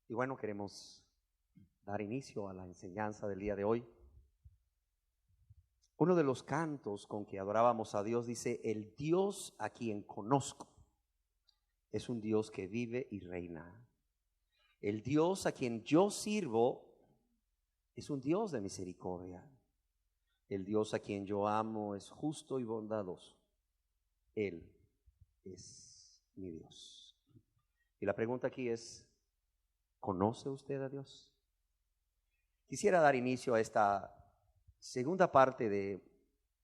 Y bueno, queremos dar inicio a la enseñanza del día de hoy. Uno de los cantos con que adorábamos a Dios dice: el Dios a quien conozco es un Dios que vive y reina. El Dios a quien yo sirvo es un Dios de misericordia. El Dios a quien yo amo es justo y bondadoso. Él es mi Dios. Y la pregunta aquí es: ¿conoce usted a Dios? Quisiera dar inicio a esta segunda parte de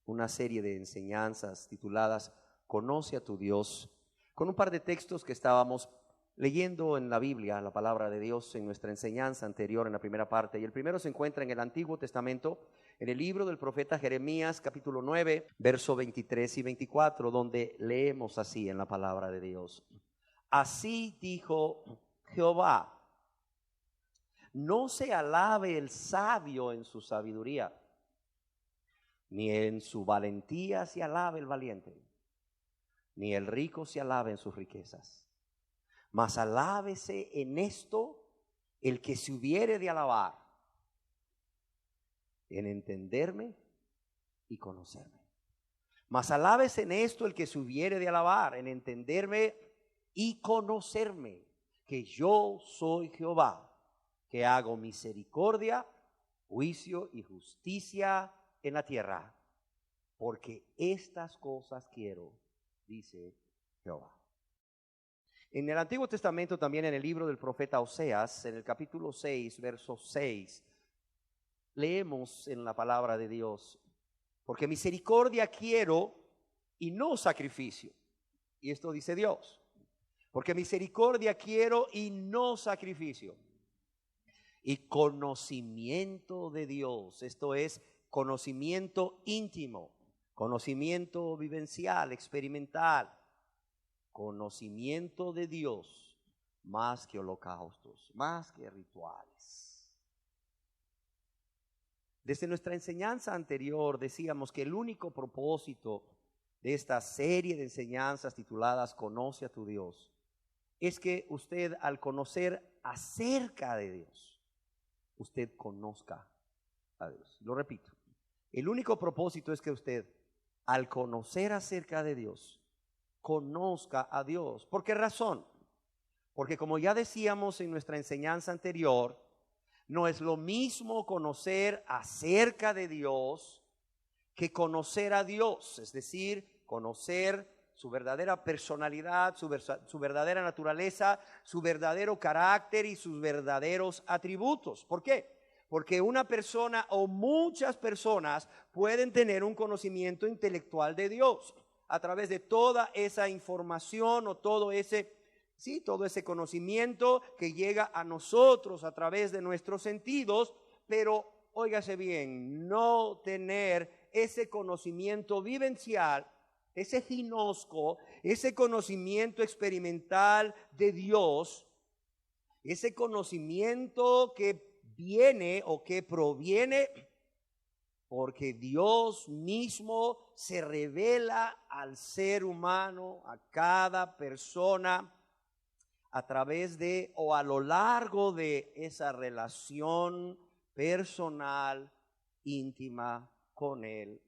una serie de enseñanzas tituladas Conoce a tu Dios, con un par de textos que estábamos leyendo en la Biblia, la palabra de Dios, en nuestra enseñanza anterior en la primera parte. Y el primero se encuentra en el Antiguo Testamento, en el libro del profeta Jeremías, capítulo 9, versos 23 y 24, donde leemos así en la palabra de Dios: así dijo Jehová: no se alabe el sabio en su sabiduría, ni en su valentía se alabe el valiente, ni el rico se alabe en sus riquezas. Mas alábese en esto el que se hubiere de alabar, en entenderme y conocerme. Mas alábese en esto el que se hubiere de alabar, en entenderme y conocerme, que yo soy Jehová, que hago misericordia, juicio y justicia en la tierra, porque estas cosas quiero, dice Jehová. En el Antiguo Testamento, también en el libro del profeta Oseas, en el capítulo 6, verso 6, leemos en la palabra de Dios: porque misericordia quiero y no sacrificio. Y esto dice Dios: porque misericordia quiero y no sacrificio. Y conocimiento de Dios, esto es conocimiento íntimo, conocimiento vivencial, experimental. Conocimiento de Dios más que holocaustos, más que rituales. Desde nuestra enseñanza anterior decíamos que el único propósito de esta serie de enseñanzas tituladas Conoce a tu Dios es que usted, al conocer acerca de Dios, usted conozca a Dios. Lo repito, el único propósito es que usted, al conocer acerca de Dios, conozca a Dios. ¿Por qué razón? Porque, como ya decíamos en nuestra enseñanza anterior, no es lo mismo conocer acerca de Dios que conocer a Dios, es decir, conocer su verdadera personalidad, su verdadera naturaleza, su verdadero carácter y sus verdaderos atributos. ¿Por qué? Porque una persona o muchas personas pueden tener un conocimiento intelectual de Dios a través de toda esa información o todo ese conocimiento que llega a nosotros a través de nuestros sentidos, pero óigase bien, no tener ese conocimiento vivencial, ese ginosco, ese conocimiento experimental de Dios, ese conocimiento que viene o que proviene porque Dios mismo se revela al ser humano, a cada persona, a través de o a lo largo de esa relación personal, íntima con Él,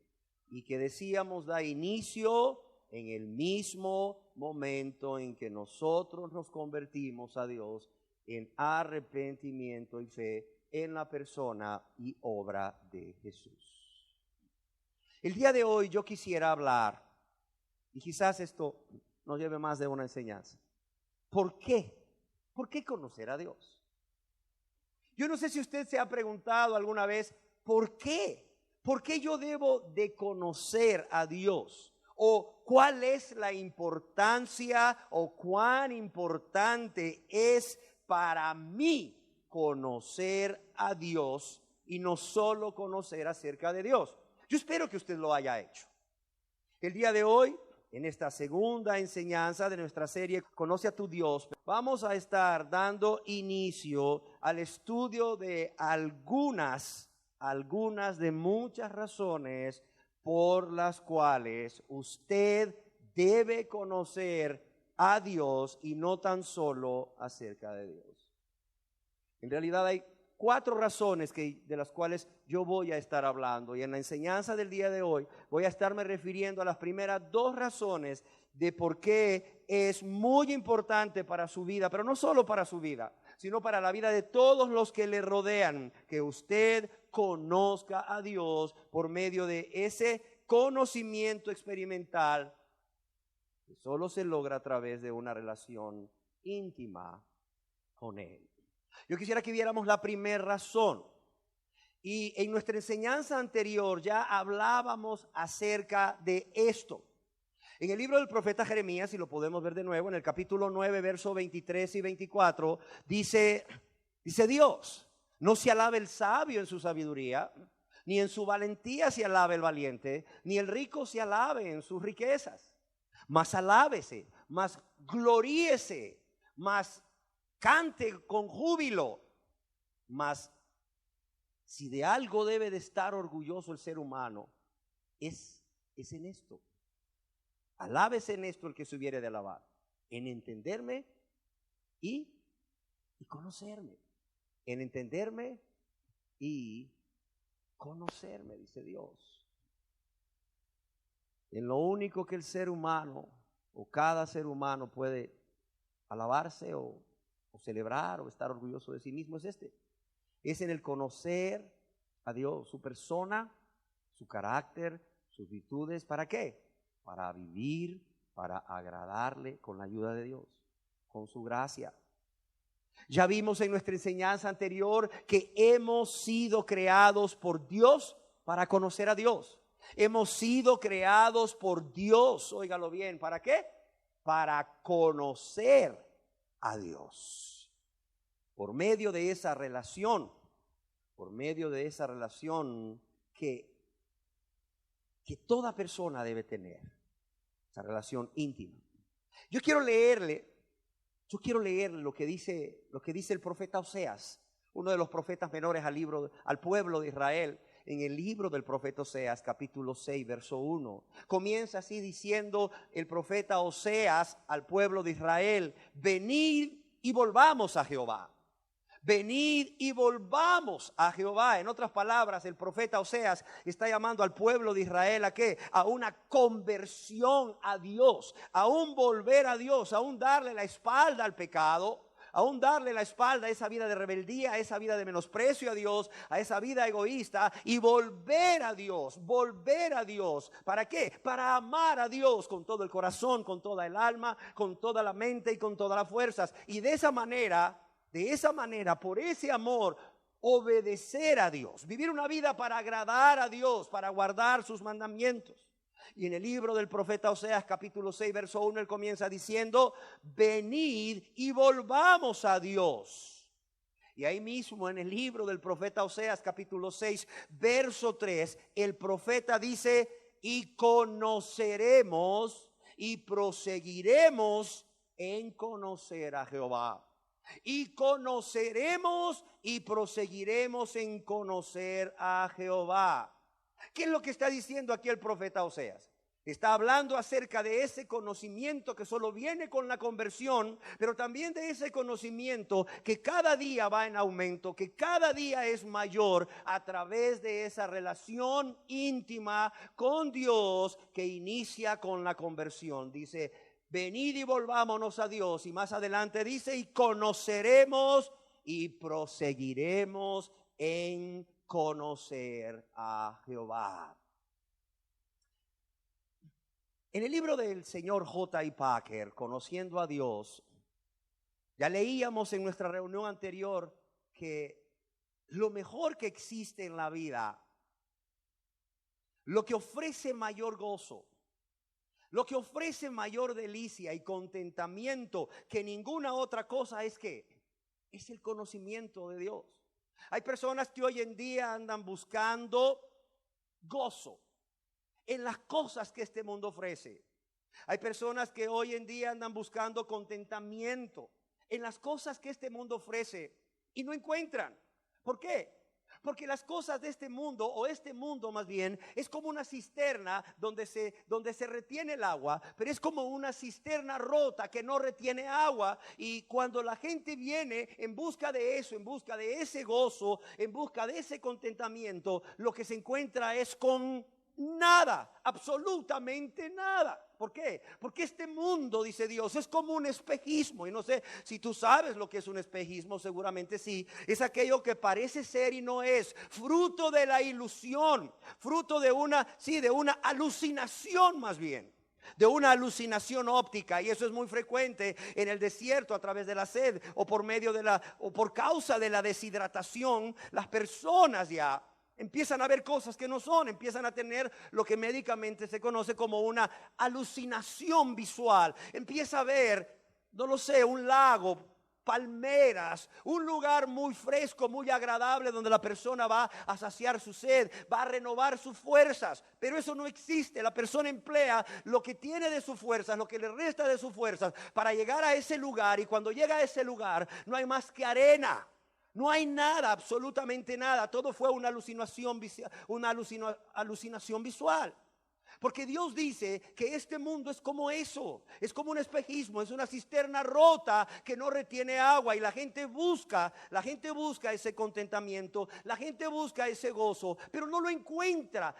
y que decíamos da inicio en el mismo momento en que nosotros nos convertimos a Dios en arrepentimiento y fe en la persona y obra de Jesús. El día de hoy yo quisiera hablar, y quizás esto nos lleve más de una enseñanza. ¿Por qué? ¿Por qué conocer a Dios? Yo no sé si usted se ha preguntado alguna vez, ¿por qué? ¿Por qué yo debo de conocer a Dios? ¿O cuál es la importancia o cuán importante es para mí conocer a Dios y no solo conocer acerca de Dios? Yo espero que usted lo haya hecho. El día de hoy, en esta segunda enseñanza de nuestra serie Conoce a tu Dios, vamos a estar dando inicio al estudio de algunas de muchas razones por las cuales usted debe conocer a Dios y no tan solo acerca de Dios. En realidad hay 4 razones de las cuales yo voy a estar hablando. Y en la enseñanza del día de hoy voy a estarme refiriendo a las primeras 2 razones de por qué es muy importante para su vida, pero no solo para su vida, sino para la vida de todos los que le rodean, que usted conozca a Dios por medio de ese conocimiento experimental que solo se logra a través de una relación íntima con Él. Yo quisiera que viéramos la primera razón. Y en nuestra enseñanza anterior ya hablábamos acerca de esto. En el libro del profeta Jeremías, y lo podemos ver de nuevo, en el capítulo 9, versos 23 y 24, dice Dios, no se alabe el sabio en su sabiduría, ni en su valentía se alabe el valiente, ni el rico se alabe en sus riquezas. Mas alábese, mas gloríese, mas cante con júbilo. Mas si de algo debe de estar orgulloso el ser humano, es en esto. Alábese en esto el que se hubiere de alabar, en entenderme y conocerme. En entenderme y conocerme, dice Dios. En lo único que el ser humano o cada ser humano puede alabarse o celebrar o estar orgulloso de sí mismo es en el conocer a Dios, su persona, su carácter, sus virtudes. ¿Para qué? Para vivir, para agradarle con la ayuda de Dios, con su gracia. Ya vimos en nuestra enseñanza anterior que hemos sido creados por Dios para conocer a Dios. Hemos sido creados por Dios, óigalo bien, ¿para qué? Para conocer a Dios. Por medio de esa relación que toda persona debe tener, esa relación íntima. Yo quiero leerle lo que dice el profeta Oseas, uno de los profetas menores al pueblo de Israel, en el libro del profeta Oseas, capítulo 6, verso 1. Comienza así diciendo el profeta Oseas al pueblo de Israel: venid y volvamos a Jehová. Venid y volvamos a Jehová. En otras palabras, el profeta Oseas está llamando al pueblo de Israel ¿a qué? A una conversión a Dios, a un volver a Dios, a un darle la espalda al pecado, aún darle la espalda a esa vida de rebeldía, a esa vida de menosprecio a Dios, a esa vida egoísta, y volver a Dios. ¿Para qué? Para amar a Dios con todo el corazón, con toda el alma, con toda la mente y con todas las fuerzas. Y de esa manera, por ese amor, obedecer a Dios, vivir una vida para agradar a Dios, para guardar sus mandamientos. Y en el libro del profeta Oseas, capítulo 6, verso 1, él comienza diciendo: venid y volvamos a Dios. Y ahí mismo en el libro del profeta Oseas, capítulo 6, verso 3, el profeta dice: y conoceremos y proseguiremos en conocer a Jehová. Y conoceremos y proseguiremos en conocer a Jehová. ¿Qué es lo que está diciendo aquí el profeta Oseas? Está hablando acerca de ese conocimiento que solo viene con la conversión, pero también de ese conocimiento que cada día va en aumento, que cada día es mayor a través de esa relación íntima con Dios que inicia con la conversión. Dice: venid y volvámonos a Dios. Y más adelante dice: y conoceremos y proseguiremos en conocer a Jehová. En el libro del señor J. I. Packer, Conociendo a Dios, ya leíamos en nuestra reunión anterior que lo mejor que existe en la vida, lo que ofrece mayor gozo, lo que ofrece mayor delicia y contentamiento que ninguna otra cosa es el conocimiento de Dios. Hay personas que hoy en día andan buscando gozo en las cosas que este mundo ofrece. Hay personas que hoy en día andan buscando contentamiento en las cosas que este mundo ofrece y no encuentran. ¿Por qué? Porque las cosas de este mundo, o este mundo más bien, es como una cisterna donde se retiene el agua, pero es como una cisterna rota que no retiene agua. Y cuando la gente viene en busca de eso, en busca de ese gozo, en busca de ese contentamiento, lo que se encuentra es con nada, absolutamente nada. ¿Por qué? Porque este mundo, dice Dios, es como un espejismo. Y no sé si tú sabes lo que es un espejismo, seguramente sí. Es aquello que parece ser y no es, fruto de la ilusión, fruto de una alucinación más bien. De una alucinación óptica, y eso es muy frecuente en el desierto a través de la sed o por causa de la deshidratación. Las personas ya empiezan a ver cosas que no son, empiezan a tener lo que médicamente se conoce como una alucinación visual. Empieza a ver, no lo sé, un lago, palmeras, un lugar muy fresco, muy agradable, donde la persona va a saciar su sed, va a renovar sus fuerzas. Pero eso no existe. La persona emplea lo que tiene de sus fuerzas, lo que le resta de sus fuerzas, para llegar a ese lugar. Y cuando llega a ese lugar no hay más que arena. No hay nada, absolutamente nada. Todo fue una alucinación visual. Porque Dios dice que este mundo es como eso, es como un espejismo, es una cisterna rota que no retiene agua, y la gente busca ese contentamiento, la gente busca ese gozo, pero no lo encuentra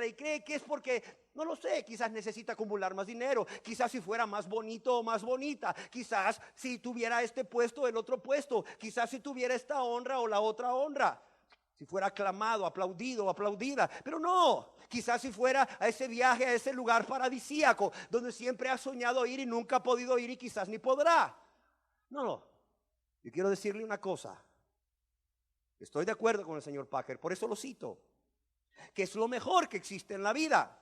y cree que es porque, no lo sé, quizás necesita acumular más dinero, quizás si fuera más bonito o más bonita, quizás si tuviera este puesto o el otro puesto, quizás si tuviera esta honra o la otra honra, si fuera aclamado, aplaudido o aplaudida. Pero no, quizás si fuera a ese viaje, a ese lugar paradisíaco donde siempre ha soñado ir y nunca ha podido ir y quizás ni podrá. No, yo quiero decirle una cosa. Estoy de acuerdo con el señor Packer, por eso lo cito, que es lo mejor que existe en la vida,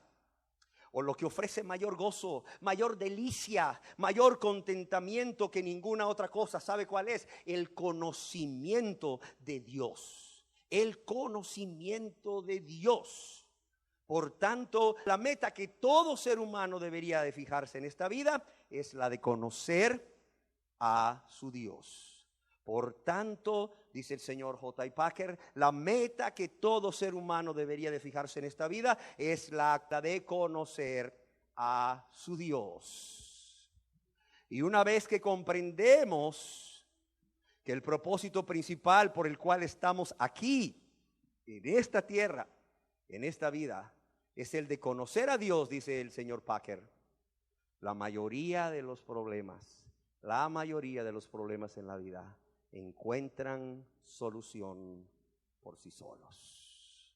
o lo que ofrece mayor gozo, mayor delicia, mayor contentamiento que ninguna otra cosa. ¿Sabe cuál es? El conocimiento de Dios. El conocimiento de Dios. Por tanto, la meta que todo ser humano debería de fijarse en esta vida es la de conocer a su Dios. Por tanto, dice el señor J. I. Packer, la meta que todo ser humano debería de fijarse en esta vida es la de conocer a su Dios. Y una vez que comprendemos que el propósito principal por el cual estamos aquí, en esta tierra, en esta vida, es el de conocer a Dios, dice el señor Packer, la mayoría de los problemas en la vida encuentran solución por sí solos.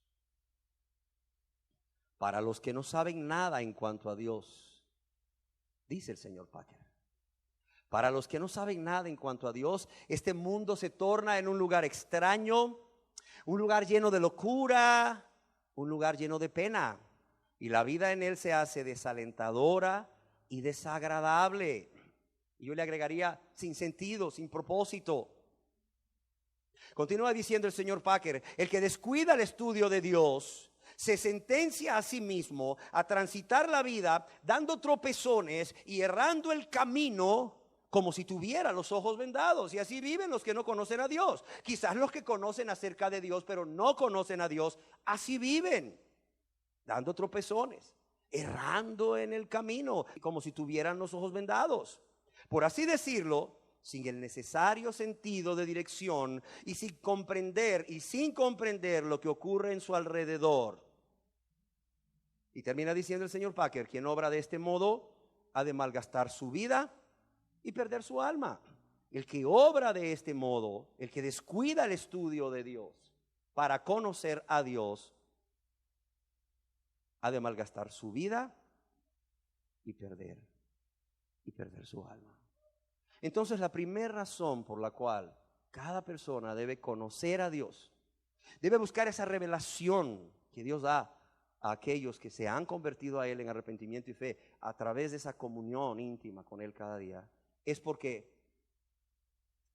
Para los que no saben nada en cuanto a Dios, dice el señor Packer, para los que no saben nada en cuanto a Dios, este mundo se torna en un lugar extraño, un lugar lleno de locura, un lugar lleno de pena. Y la vida en él se hace desalentadora y desagradable. Y yo le agregaría sin sentido, sin propósito. Continúa diciendo el señor Packer, el que descuida el estudio de Dios se sentencia a sí mismo a transitar la vida dando tropezones y errando el camino como si tuviera los ojos vendados. Y así viven los que no conocen a Dios. Quizás los que conocen acerca de Dios pero no conocen a Dios, así viven, dando tropezones, errando en el camino, como si tuvieran los ojos vendados, por así decirlo, sin el necesario sentido de dirección y sin comprender lo que ocurre en su alrededor. Y termina diciendo el señor Packer, quien obra de este modo ha de malgastar su vida y perder su alma. El que obra de este modo, el que descuida el estudio de Dios para conocer a Dios, ha de malgastar su vida y perder su alma. Entonces, la primera razón por la cual cada persona debe conocer a Dios, debe buscar esa revelación que Dios da a aquellos que se han convertido a Él en arrepentimiento y fe a través de esa comunión íntima con Él cada día, es porque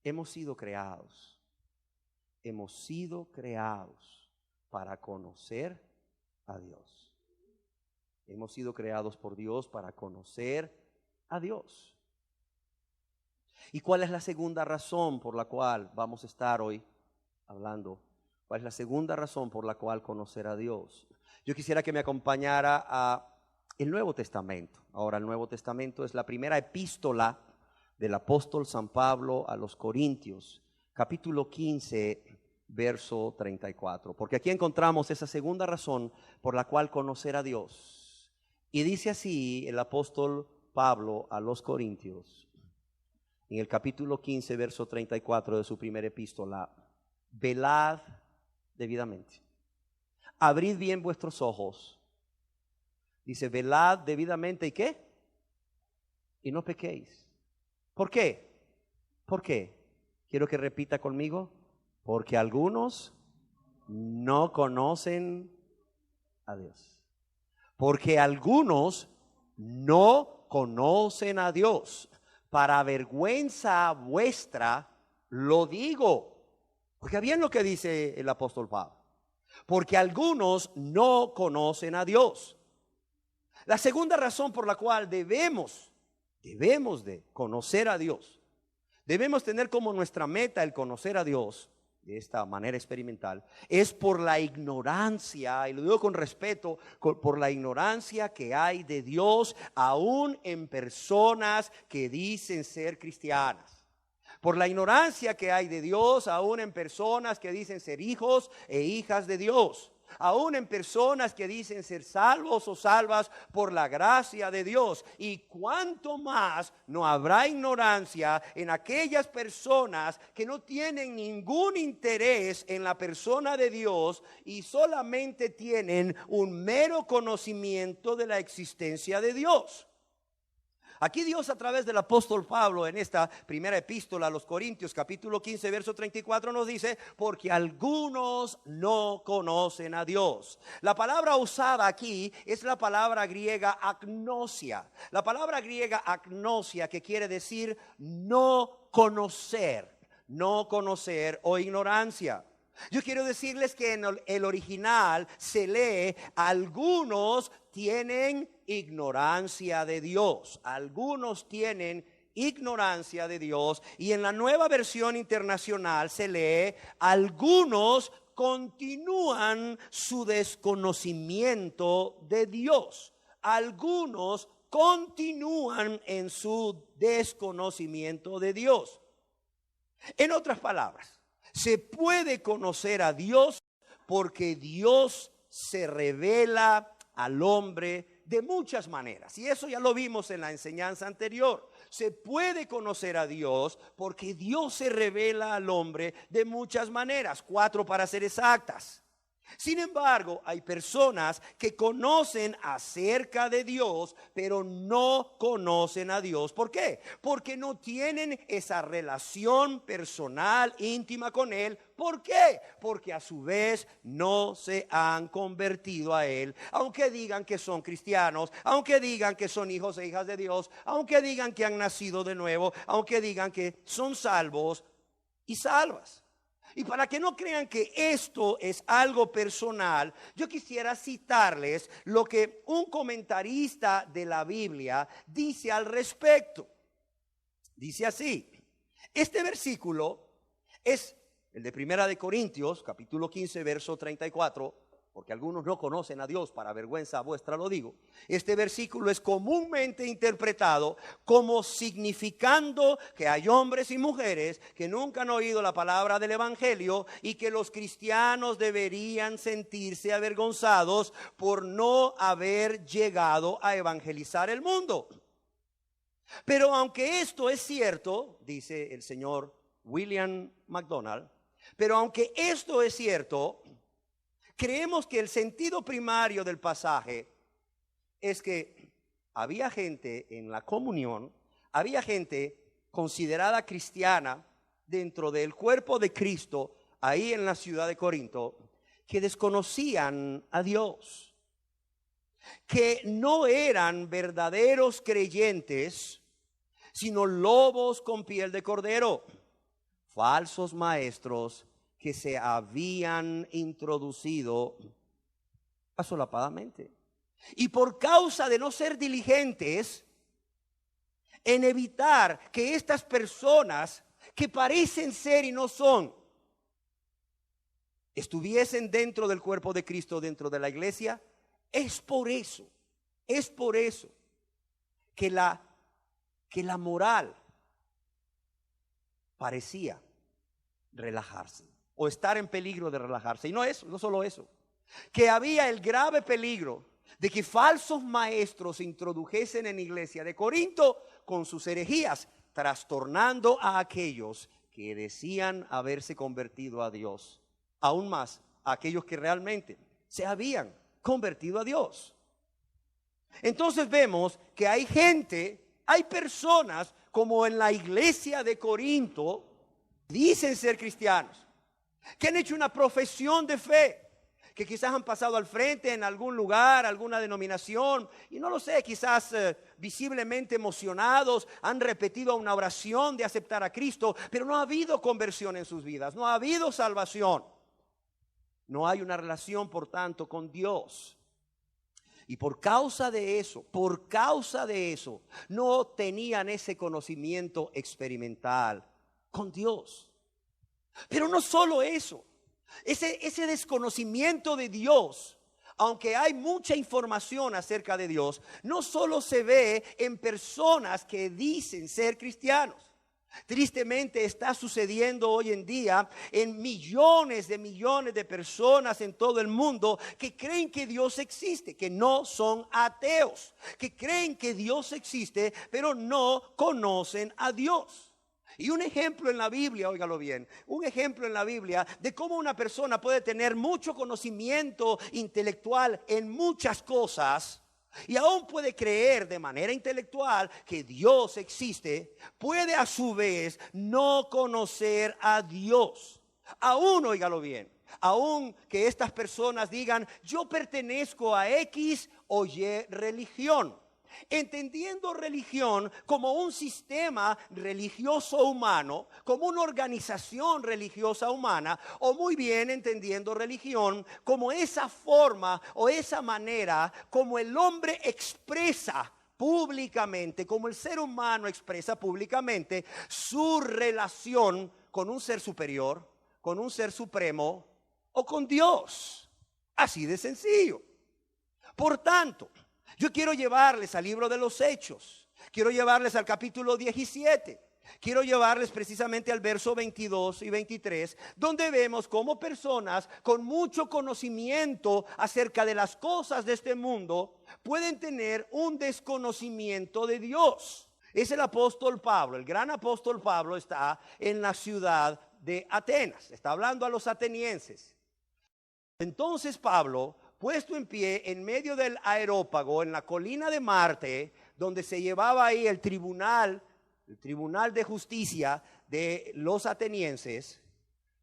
hemos sido creados para conocer a Dios. Hemos sido creados por Dios para conocer a Dios. ¿Y cuál es la segunda razón por la cual vamos a estar hoy hablando? ¿Cuál es la segunda razón por la cual conocer a Dios? Yo quisiera que me acompañara a el Nuevo Testamento. Ahora, el Nuevo Testamento es la primera epístola del apóstol San Pablo a los Corintios, capítulo 15, verso 34. Porque aquí encontramos esa segunda razón por la cual conocer a Dios. Y dice así el apóstol Pablo a los Corintios, en el capítulo 15, verso 34 de su primera epístola: velad debidamente, abrid bien vuestros ojos. Dice, velad debidamente, ¿y qué? Y no pequéis. ¿Por qué? ¿Por qué? Quiero que repita conmigo. Porque algunos no conocen a Dios. Porque algunos no conocen a Dios. Para vergüenza vuestra lo digo. Oiga bien lo que dice el apóstol Pablo. Porque algunos no conocen a Dios. La segunda razón por la cual debemos de conocer a Dios, debemos tener como nuestra meta el conocer a Dios de esta manera experimental, es por la ignorancia, y lo digo con respeto, por la ignorancia que hay de Dios aún en personas que dicen ser cristianas. Por la ignorancia que hay de Dios aún en personas que dicen ser hijos e hijas de Dios. Aún en personas que dicen ser salvos o salvas por la gracia de Dios. Y cuánto más no habrá ignorancia en aquellas personas que no tienen ningún interés en la persona de Dios y solamente tienen un mero conocimiento de la existencia de Dios. Aquí Dios, a través del apóstol Pablo, en esta primera epístola a los Corintios, capítulo 15, verso 34, nos dice: porque algunos no conocen a Dios. La palabra usada aquí es la palabra griega agnosia. La palabra griega agnosia, que quiere decir no conocer o ignorancia. Yo quiero decirles que en el original se lee: algunos tienen ignorancia de Dios. Algunos tienen ignorancia de Dios. Y en la Nueva Versión Internacional se lee: algunos continúan su desconocimiento de Dios. Algunos continúan en su desconocimiento de Dios. En otras palabras, se puede conocer a Dios porque Dios se revela al hombre de muchas maneras. Y eso ya lo vimos en la enseñanza anterior. Se puede conocer a Dios porque Dios se revela al hombre de muchas maneras. 4 para ser exactas. Sin embargo, hay personas que conocen acerca de Dios, pero no conocen a Dios. ¿Por qué? Porque no tienen esa relación personal, íntima con Él. ¿Por qué? Porque a su vez no se han convertido a Él. Aunque digan que son cristianos, aunque digan que son hijos e hijas de Dios, aunque digan que han nacido de nuevo, aunque digan que son salvos y salvas. Y para que no crean que esto es algo personal, yo quisiera citarles lo que un comentarista de la Biblia dice al respecto. Dice así: este versículo es el de Primera de Corintios, capítulo 15, verso 34, porque algunos no conocen a Dios, para vergüenza vuestra lo digo. Este versículo es comúnmente interpretado como significando que hay hombres y mujeres que nunca han oído la palabra del evangelio y que los cristianos deberían sentirse avergonzados por no haber llegado a evangelizar el mundo. Pero aunque esto es cierto, dice el señor William MacDonald, pero aunque esto es cierto, creemos que el sentido primario del pasaje es que había gente en la comunión, había gente considerada cristiana dentro del cuerpo de Cristo, ahí en la ciudad de Corinto, que desconocían a Dios, que no eran verdaderos creyentes, sino lobos con piel de cordero, falsos maestros que se habían introducido asolapadamente. Y por causa de no ser diligentes en evitar que estas personas que parecen ser y no son, estuviesen dentro del cuerpo de Cristo, dentro de la iglesia. Es por eso que la moral parecía relajarse o estar en peligro de relajarse. Y no eso, no solo eso, que había el grave peligro de que falsos maestros se introdujesen en la iglesia de Corinto con sus herejías, trastornando a aquellos que decían haberse convertido a Dios, aún más a aquellos que realmente se habían convertido a Dios. Entonces vemos que hay personas como en la iglesia de Corinto, dicen ser cristianos, que han hecho una profesión de fe, que quizás han pasado al frente en algún lugar, alguna denominación, y no lo sé, quizás visiblemente emocionados, han repetido una oración de aceptar a Cristo, pero no ha habido conversión en sus vidas, no ha habido salvación. No hay una relación, por tanto, con Dios. Y por causa de eso, no tenían ese conocimiento experimental con Dios. Pero no solo eso, ese desconocimiento de Dios, aunque hay mucha información acerca de Dios, no solo se ve en personas que dicen ser cristianos. Tristemente está sucediendo hoy en día en millones de personas en todo el mundo que creen que Dios existe, que no son ateos, que creen que Dios existe, pero no conocen a Dios. Y un ejemplo en la Biblia, óigalo bien, un ejemplo en la Biblia de cómo una persona puede tener mucho conocimiento intelectual en muchas cosas y aún puede creer de manera intelectual que Dios existe, puede a su vez no conocer a Dios. Aún, óigalo bien, aún que estas personas digan, yo pertenezco a X o Y religión, entendiendo religión como un sistema religioso humano, como una organización religiosa humana, o muy bien entendiendo religión como esa forma o esa manera como el hombre expresa públicamente, como el ser humano expresa públicamente su relación con un ser superior, con un ser supremo o con Dios. Así de sencillo. Por tanto, yo quiero llevarles al libro de los Hechos, quiero llevarles al capítulo 17, quiero llevarles precisamente al verso 22 y 23, donde vemos cómo personas con mucho conocimiento acerca de las cosas de este mundo pueden tener un desconocimiento de Dios. Es el apóstol Pablo, el gran apóstol Pablo está en la ciudad de Atenas, está hablando a los atenienses. Entonces Pablo, puesto en pie en medio del Areópago, en la colina de Marte, donde se llevaba ahí el tribunal de justicia de los atenienses,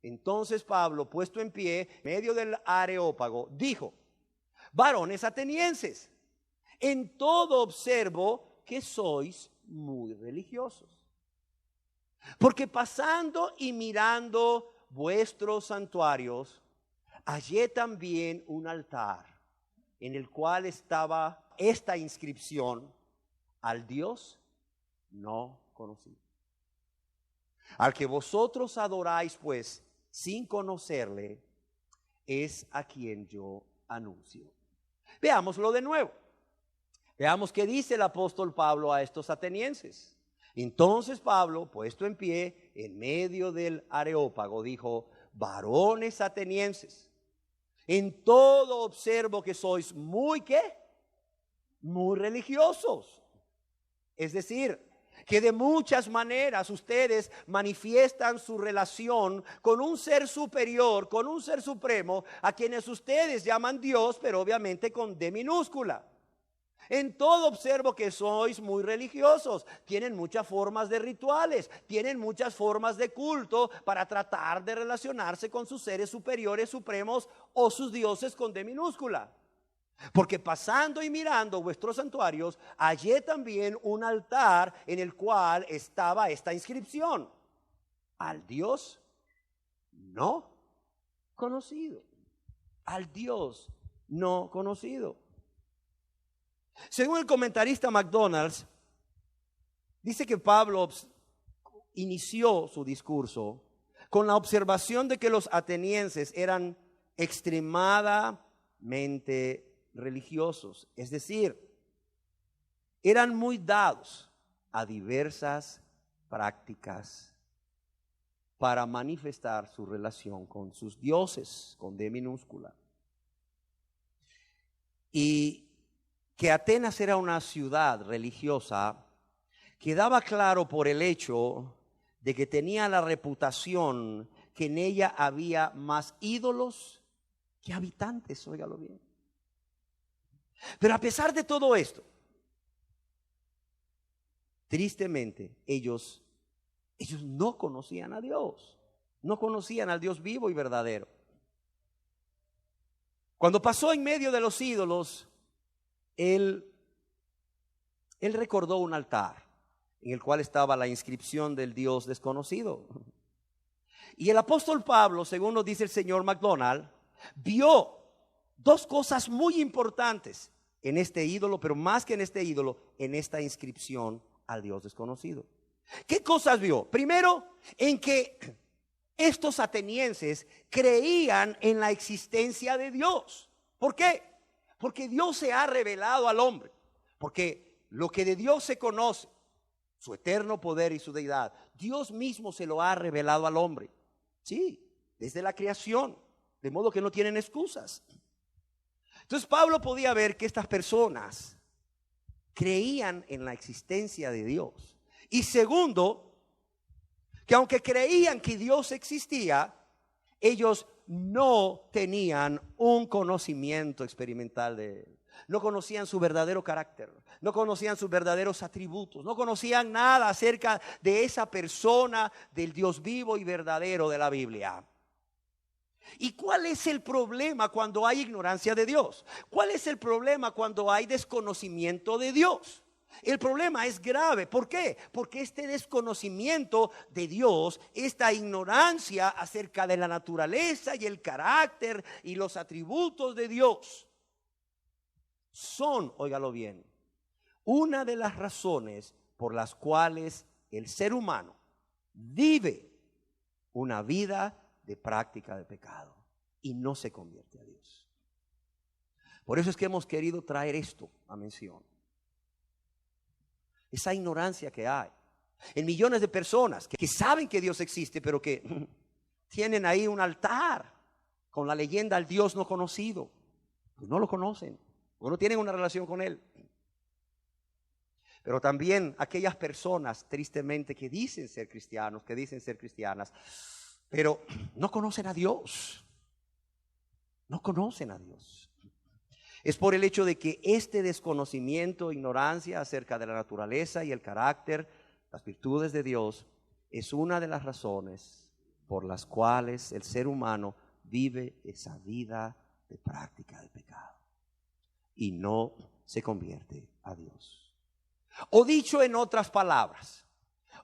entonces Pablo, puesto en pie en medio del Areópago, dijo: varones atenienses, en todo observo que sois muy religiosos, porque pasando y mirando vuestros santuarios, hallé también un altar en el cual estaba esta inscripción: al Dios no conocido. Al que vosotros adoráis, pues, sin conocerle, es a quien yo anuncio. Veámoslo de nuevo. Veamos qué dice el apóstol Pablo a estos atenienses. Entonces Pablo, puesto en pie en medio del Areópago, dijo: varones atenienses, en todo observo que sois muy, ¿qué? Muy religiosos. Es decir, que de muchas maneras ustedes manifiestan su relación con un ser superior, con un ser supremo, a quienes ustedes llaman Dios, pero obviamente con D minúscula. En todo observo que sois muy religiosos, tienen muchas formas de rituales, tienen muchas formas de culto para tratar de relacionarse con sus seres superiores, supremos o sus dioses con D minúscula. Porque pasando y mirando vuestros santuarios, hallé también un altar en el cual estaba esta inscripción: al Dios no conocido. Al Dios no conocido. Según el comentarista McDonald's, dice que Pablo inició su discurso con la observación de que los atenienses eran extremadamente religiosos, es decir, eran muy dados a diversas prácticas para manifestar su relación con sus dioses, con D minúscula. Y que Atenas era una ciudad religiosa quedaba claro por el hecho de que tenía la reputación que en ella había más ídolos que habitantes, óigalo bien. Pero a pesar de todo esto, tristemente ellos no conocían a Dios, no conocían al Dios vivo y verdadero. Cuando pasó en medio de los ídolos, él recordó un altar en el cual estaba la inscripción del Dios desconocido. Y el apóstol Pablo, según nos dice el señor MacDonald, vio dos cosas muy importantes en este ídolo, pero más que en este ídolo, en esta inscripción al Dios desconocido. ¿Qué cosas vio? Primero, en que estos atenienses creían en la existencia de Dios. ¿Por qué? Porque Dios se ha revelado al hombre. Porque lo que de Dios se conoce, su eterno poder y su deidad, Dios mismo se lo ha revelado al hombre. Sí, desde la creación, de modo que no tienen excusas. Entonces Pablo podía ver que estas personas creían en la existencia de Dios. Y segundo, que aunque creían que Dios existía, ellos no tenían un conocimiento experimental de Él. No conocían su verdadero carácter, no conocían sus verdaderos atributos, no conocían nada acerca de esa persona, del Dios vivo y verdadero de la Biblia. ¿Y cuál es el problema cuando hay ignorancia de Dios? ¿Cuál es el problema cuando hay desconocimiento de Dios? El problema es grave. ¿Por qué? Porque este desconocimiento de Dios, esta ignorancia acerca de la naturaleza y el carácter y los atributos de Dios son, óigalo bien, una de las razones por las cuales el ser humano vive una vida de práctica de pecado y no se convierte a Dios. Por eso es que hemos querido traer esto a mención. Esa ignorancia que hay en millones de personas que saben que Dios existe, pero que tienen ahí un altar con la leyenda al Dios no conocido. Pues no lo conocen, o no tienen una relación con Él. Pero también aquellas personas, tristemente, que dicen ser cristianos, que dicen ser cristianas, pero no conocen a Dios. No conocen a Dios. Es por el hecho de que este desconocimiento, ignorancia acerca de la naturaleza y el carácter, las virtudes de Dios, es una de las razones por las cuales el ser humano vive esa vida de práctica de pecado y no se convierte a Dios. O dicho en otras palabras,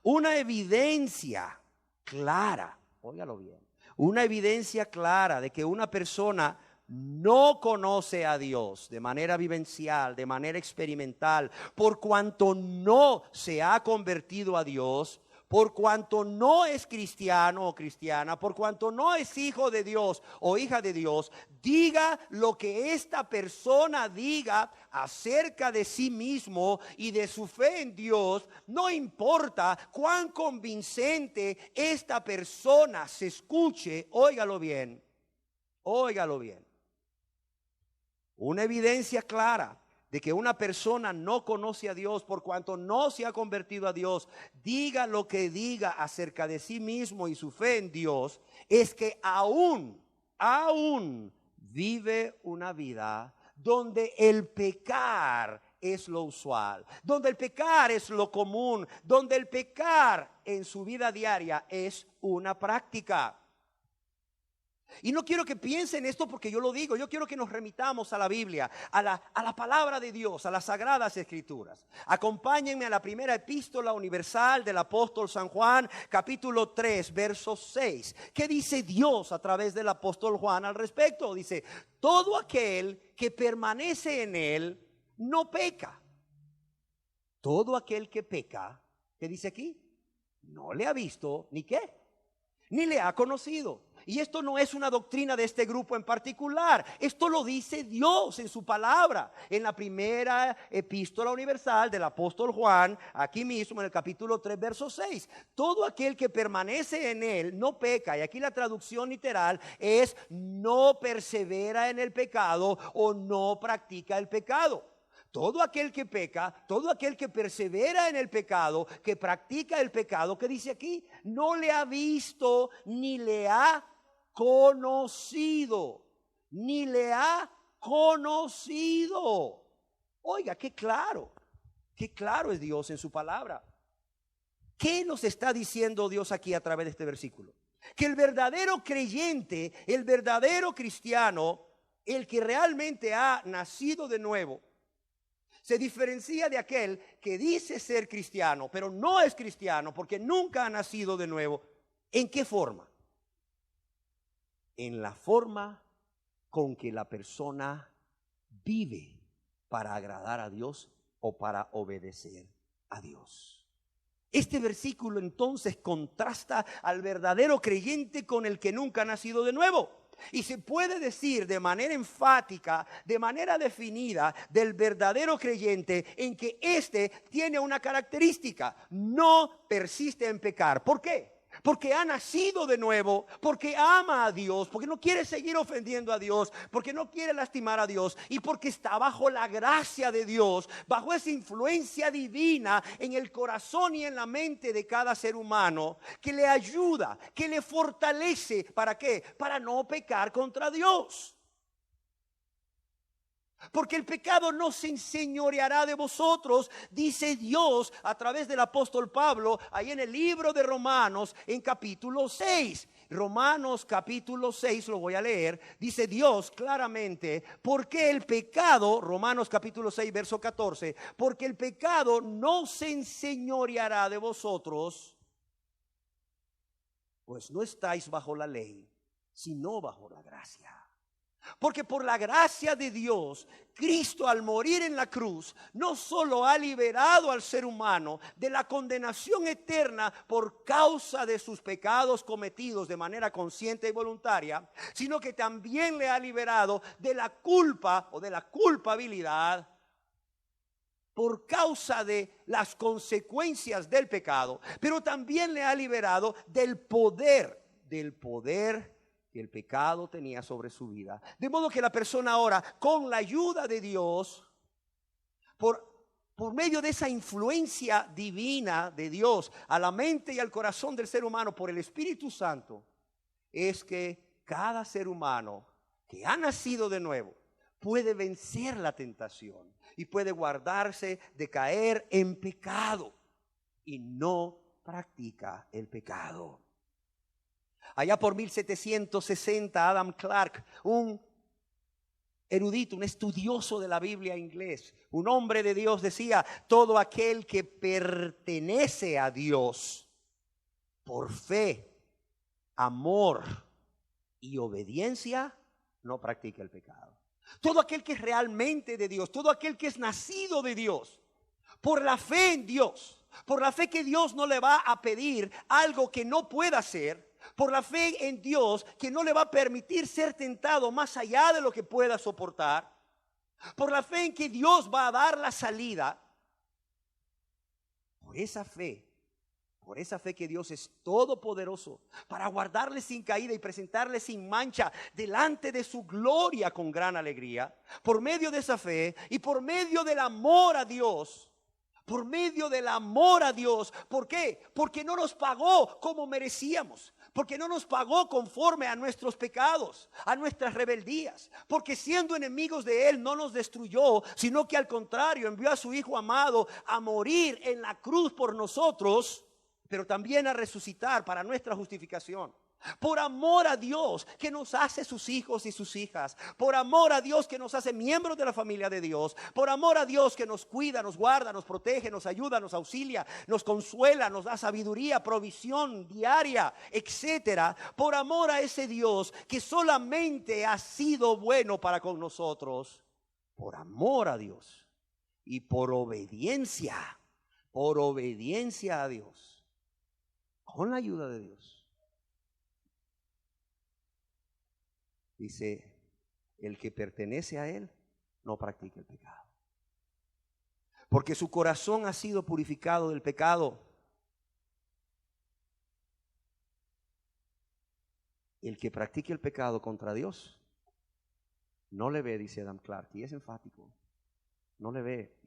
una evidencia clara, óigalo bien, una evidencia clara de que una persona no conoce a Dios de manera vivencial, de manera experimental, por cuanto no se ha convertido a Dios, por cuanto no es cristiano o cristiana, por cuanto no es hijo de Dios o hija de Dios, diga lo que esta persona diga acerca de sí mismo y de su fe en Dios, no importa cuán convincente esta persona se escuche, óigalo bien, óigalo bien. Una evidencia clara de que una persona no conoce a Dios por cuanto no se ha convertido a Dios, diga lo que diga acerca de sí mismo y su fe en Dios, es que aún vive una vida donde el pecar es lo usual, donde el pecar es lo común, donde el pecar en su vida diaria es una práctica. Y no quiero que piensen esto porque yo lo digo, yo quiero que nos remitamos a la Biblia, a la palabra de Dios, a las sagradas escrituras. Acompáñenme a la primera epístola universal del apóstol San Juan, capítulo 3, verso 6. ¿Qué dice Dios a través del apóstol Juan al respecto? Dice, todo aquel que permanece en él no peca. Todo aquel que peca, ¿qué dice aquí? No le ha visto ni qué. ni le ha conocido. Y esto no es una doctrina de este grupo en particular. Esto lo dice Dios en su palabra. En la primera epístola universal del apóstol Juan, aquí mismo en el capítulo 3, verso 6. Todo aquel que permanece en él no peca. Y aquí la traducción literal es no persevera en el pecado o no practica el pecado. Todo aquel que peca, todo aquel que persevera en el pecado, que practica el pecado, que dice aquí, no le ha visto ni le ha conocido, ni le ha conocido. Oiga, qué claro es Dios en su palabra. ¿Qué nos está diciendo Dios aquí a través de este versículo? Que el verdadero creyente, el verdadero cristiano, el que realmente ha nacido de nuevo, se diferencia de aquel que dice ser cristiano, pero no es cristiano porque nunca ha nacido de nuevo. ¿En qué forma? En la forma con que la persona vive para agradar a Dios o para obedecer a Dios. Este versículo entonces contrasta al verdadero creyente con el que nunca ha nacido de nuevo. Y se puede decir de manera enfática, de manera definida, del verdadero creyente en que éste tiene una característica: no persiste en pecar. ¿Por qué? Porque ha nacido de nuevo, porque ama a Dios, porque no quiere seguir ofendiendo a Dios, porque no quiere lastimar a Dios y porque está bajo la gracia de Dios, bajo esa influencia divina en el corazón y en la mente de cada ser humano que le ayuda, que le fortalece. ¿Para qué? Para no pecar contra Dios. Porque el pecado no se enseñoreará de vosotros, dice Dios a través del apóstol Pablo, ahí en el libro de Romanos, en capítulo 6. Romanos capítulo 6, lo voy a leer, dice Dios claramente, porque el pecado, Romanos capítulo 6, verso 14, porque el pecado no se enseñoreará de vosotros, pues no estáis bajo la ley, sino bajo la gracia. Porque por la gracia de Dios, Cristo al morir en la cruz no solo ha liberado al ser humano de la condenación eterna por causa de sus pecados cometidos de manera consciente y voluntaria, sino que también le ha liberado de la culpa o de la culpabilidad por causa de las consecuencias del pecado, pero también le ha liberado del poder que el pecado tenía sobre su vida. De modo que la persona ahora, con la ayuda de Dios, por medio de esa influencia divina de Dios a la mente y al corazón del ser humano por el Espíritu Santo, es que cada ser humano que ha nacido de nuevo puede vencer la tentación y puede guardarse de caer en pecado y no practica el pecado. Allá por 1760, Adam Clarke, un erudito, un estudioso de la Biblia inglés, un hombre de Dios, decía: todo aquel que pertenece a Dios por fe, amor y obediencia, no practica el pecado. Todo aquel que es realmente de Dios, todo aquel que es nacido de Dios, por la fe en Dios, por la fe que Dios no le va a pedir algo que no pueda hacer, por la fe en Dios que no le va a permitir ser tentado más allá de lo que pueda soportar, por la fe en que Dios va a dar la salida, por esa fe que Dios es todopoderoso para guardarle sin caída y presentarle sin mancha delante de su gloria con gran alegría, por medio de esa fe y por medio del amor a Dios. Por medio del amor a Dios. ¿Por qué? Porque no nos pagó como merecíamos. Porque no nos pagó conforme a nuestros pecados, a nuestras rebeldías. Porque siendo enemigos de Él no nos destruyó, sino que al contrario envió a su Hijo amado a morir en la cruz por nosotros, pero también a resucitar para nuestra justificación. Por amor a Dios que nos hace sus hijos y sus hijas, por amor a Dios que nos hace miembros de la familia de Dios, por amor a Dios que nos cuida, nos guarda, nos protege, nos ayuda, nos auxilia, nos consuela, nos da sabiduría, provisión diaria, etcétera. Por amor a ese Dios que solamente ha sido bueno para con nosotros, por amor a Dios y por obediencia a Dios, con la ayuda de Dios, Dice, el que pertenece a Él no practica el pecado. Porque su corazón ha sido purificado del pecado. El que practique el pecado contra Dios no le ve, dice Adam Clarke, y es enfático, no le ve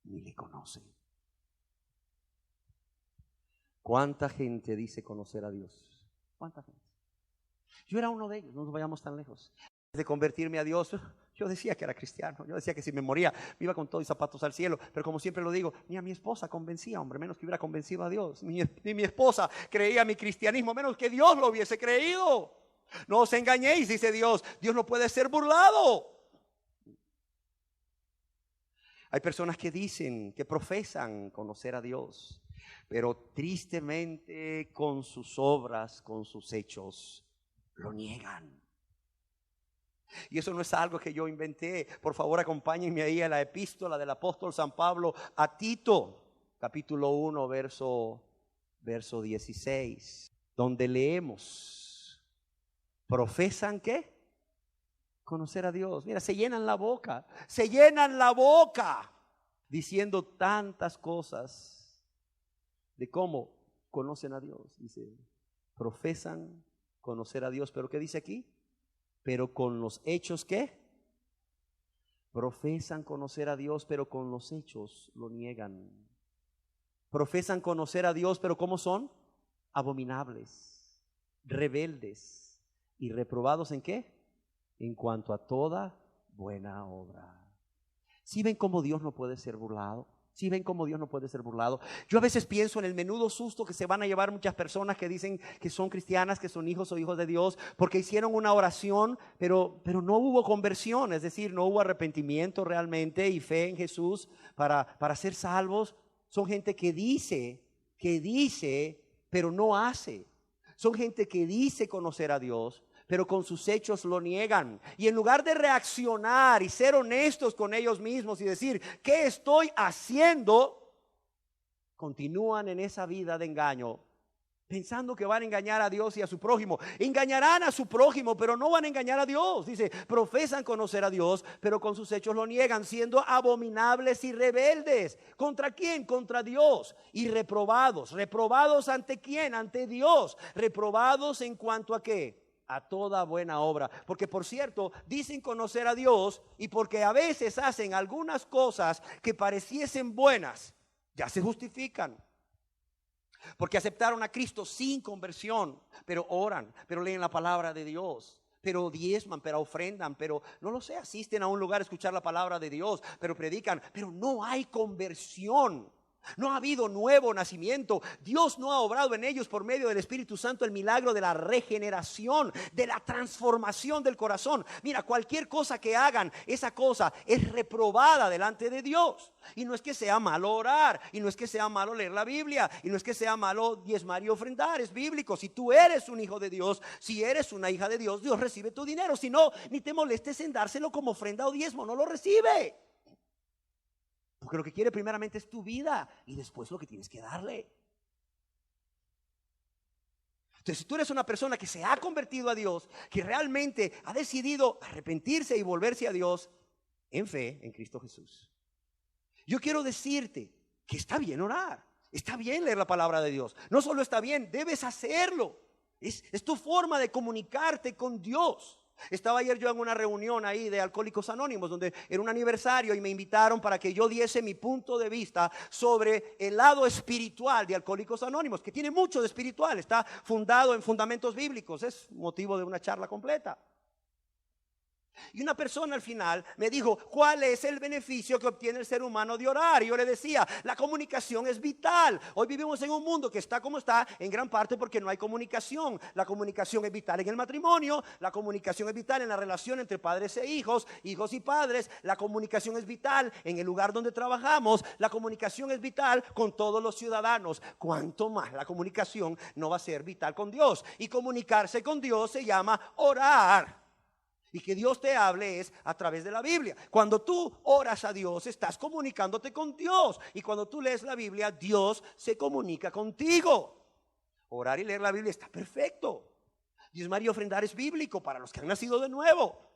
ni le conoce. ¿Cuánta gente dice conocer a Dios? ¿Cuánta gente? Yo era uno de ellos, no nos vayamos tan lejos. Antes de convertirme a Dios, yo decía que era cristiano, yo decía que si me moría me iba con todos mis zapatos al cielo, pero como siempre lo digo, ni a mi esposa convencía, hombre, menos que hubiera convencido a Dios, ni mi esposa creía mi cristianismo, menos que Dios lo hubiese creído. No os engañéis, dice Dios, Dios no puede ser burlado. Hay personas que dicen, que profesan conocer a Dios, pero tristemente con sus obras, con sus hechos, lo niegan. Y eso no es algo que yo inventé. Por favor, acompáñenme ahí a la epístola del apóstol San Pablo a Tito, capítulo 1, verso 16, donde leemos, ¿profesan qué? Conocer a Dios. Mira, se llenan la boca diciendo tantas cosas de cómo conocen a Dios. Dice, profesan conocer a Dios, pero ¿qué dice aquí? Pero con los hechos, ¿qué? Profesan conocer a Dios, pero con los hechos lo niegan. Profesan conocer a Dios, pero ¿cómo son? Abominables, rebeldes y reprobados ¿en qué? En cuanto a toda buena obra. ¿Sí ven cómo Dios no puede ser burlado? ¿Sí ven cómo Dios no puede ser burlado? Yo a veces pienso en el menudo susto que se van a llevar muchas personas que dicen que son cristianas, que son hijos o hijos de Dios, porque hicieron una oración, pero no hubo conversión, es decir, no hubo arrepentimiento realmente y fe en Jesús para ser salvos. Son gente que dice, pero no hace. Son gente que dice conocer a Dios, pero con sus hechos lo niegan. Y en lugar de reaccionar y ser honestos con ellos mismos y decir, ¿qué estoy haciendo? Continúan en esa vida de engaño, pensando que van a engañar a Dios y a su prójimo. Engañarán a su prójimo, pero no van a engañar a Dios. Dice, profesan conocer a Dios, pero con sus hechos lo niegan, siendo abominables y rebeldes. ¿Contra quién? Contra Dios. Y reprobados. ¿Reprobados ante quién? Ante Dios. ¿Reprobados en cuanto a qué? A toda buena obra. Porque por cierto, dicen conocer a Dios y porque a veces hacen algunas cosas que pareciesen buenas, ya se justifican. Porque aceptaron a Cristo sin conversión, pero oran, pero leen la palabra de Dios, pero diezman, pero ofrendan, pero no lo sé, asisten a un lugar a escuchar la palabra de Dios, pero predican, pero no hay conversión. No ha habido nuevo nacimiento. Dios no ha obrado en ellos por medio del Espíritu Santo el milagro de la regeneración, de la transformación del corazón. Mira, cualquier cosa que hagan, esa cosa es reprobada delante de Dios. Y no es que sea malo orar, y no es que sea malo leer la Biblia, y no es que sea malo diezmar y ofrendar, es bíblico. Si tú eres un hijo de Dios, si eres una hija de Dios, Dios recibe tu dinero. Si no, ni te molestes en dárselo como ofrenda o diezmo, no lo recibe. Porque lo que quiere primeramente es tu vida y después lo que tienes que darle. Entonces, si tú eres una persona que se ha convertido a Dios, que realmente ha decidido arrepentirse y volverse a Dios en fe en Cristo Jesús, yo quiero decirte que está bien orar, está bien leer la palabra de Dios. No solo está bien, debes hacerlo. Es tu forma de comunicarte con Dios. Estaba ayer yo en una reunión ahí de Alcohólicos Anónimos, donde era un aniversario y me invitaron para que yo diese mi punto de vista sobre el lado espiritual de Alcohólicos Anónimos, que tiene mucho de espiritual, está fundado en fundamentos bíblicos, es motivo de una charla completa. Y una persona al final me dijo, ¿cuál es el beneficio que obtiene el ser humano de orar? Y yo le decía, la comunicación es vital. Hoy vivimos en un mundo que está como está en gran parte porque no hay comunicación. La comunicación es vital en el matrimonio, la comunicación es vital en la relación entre padres e hijos, hijos y padres. La comunicación es vital en el lugar donde trabajamos. La comunicación es vital con todos los ciudadanos. ¿Cuánto más la comunicación no va a ser vital con Dios? Y comunicarse con Dios se llama orar. Y que Dios te hable es a través de la Biblia. Cuando tú oras a Dios, estás comunicándote con Dios. Y cuando tú lees la Biblia, Dios se comunica contigo. Orar y leer la Biblia está perfecto. Diezmar y ofrendar es bíblico para los que han nacido de nuevo.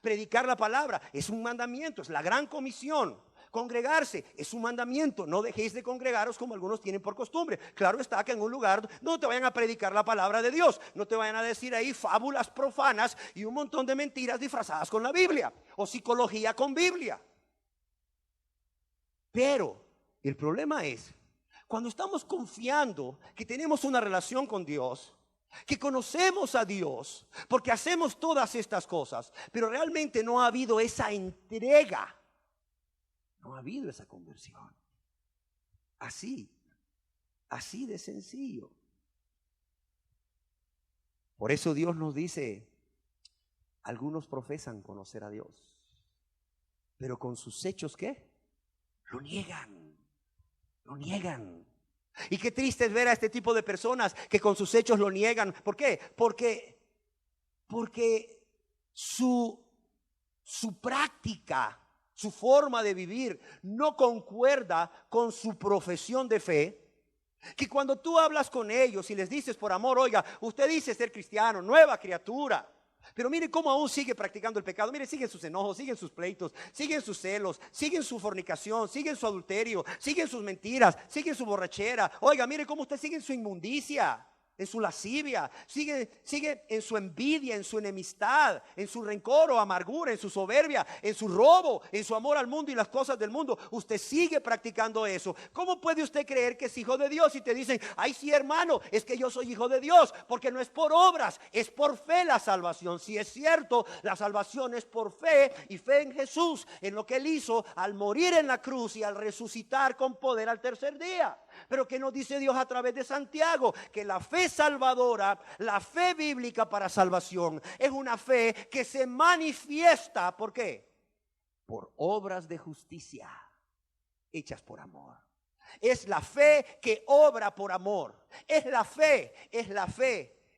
Predicar la palabra es un mandamiento, es la gran comisión. Congregarse es un mandamiento. No dejéis de congregaros como algunos tienen por costumbre. Claro está que en un lugar no te vayan a predicar la palabra de Dios, no te vayan a decir ahí fábulas profanas y un montón de mentiras disfrazadas con la Biblia o psicología con Biblia. Pero el problema es cuando estamos confiando que tenemos una relación con Dios, que conocemos a Dios, porque hacemos todas estas cosas, pero realmente no ha habido esa entrega, no ha habido esa conversión. Así de sencillo. Por eso Dios nos dice, algunos profesan conocer a Dios, pero con sus hechos, ¿qué? Lo niegan. Y qué triste es ver a este tipo de personas que con sus hechos lo niegan. ¿Por qué? Porque su práctica, su forma de vivir no concuerda con su profesión de fe. Que cuando tú hablas con ellos y les dices por amor, oiga, usted dice ser cristiano, nueva criatura, pero mire cómo aún sigue practicando el pecado. Mire, siguen sus enojos, siguen sus pleitos, siguen sus celos, siguen su fornicación, siguen su adulterio, siguen sus mentiras, siguen su borrachera. Oiga, mire cómo usted sigue en su inmundicia, en su lascivia, sigue en su envidia, en su enemistad, en su rencor o amargura, en su soberbia, en su robo, en su amor al mundo y las cosas del mundo. Usted sigue practicando eso. ¿Cómo puede usted creer que es hijo de Dios? Y te dicen, ay sí hermano, es que yo soy hijo de Dios, porque no es por obras, es por fe la salvación. Si es cierto, la salvación es por fe y fe en Jesús, en lo que Él hizo al morir en la cruz y al resucitar con poder al tercer día. Pero ¿qué nos dice Dios a través de Santiago? Que la fe salvadora, la fe bíblica para salvación, es una fe que se manifiesta, ¿por qué? Por obras de justicia hechas por amor. Es la fe que obra por amor. Es la fe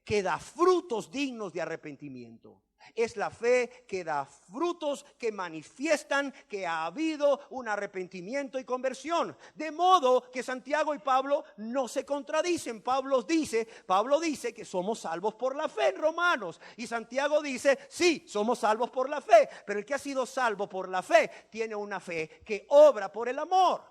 que da frutos dignos de arrepentimiento. Es la fe que da frutos que manifiestan que ha habido un arrepentimiento y conversión. De modo que Santiago y Pablo no se contradicen. Pablo dice que somos salvos por la fe en Romanos. Y Santiago dice, sí, somos salvos por la fe. Pero el que ha sido salvo por la fe tiene una fe que obra por el amor,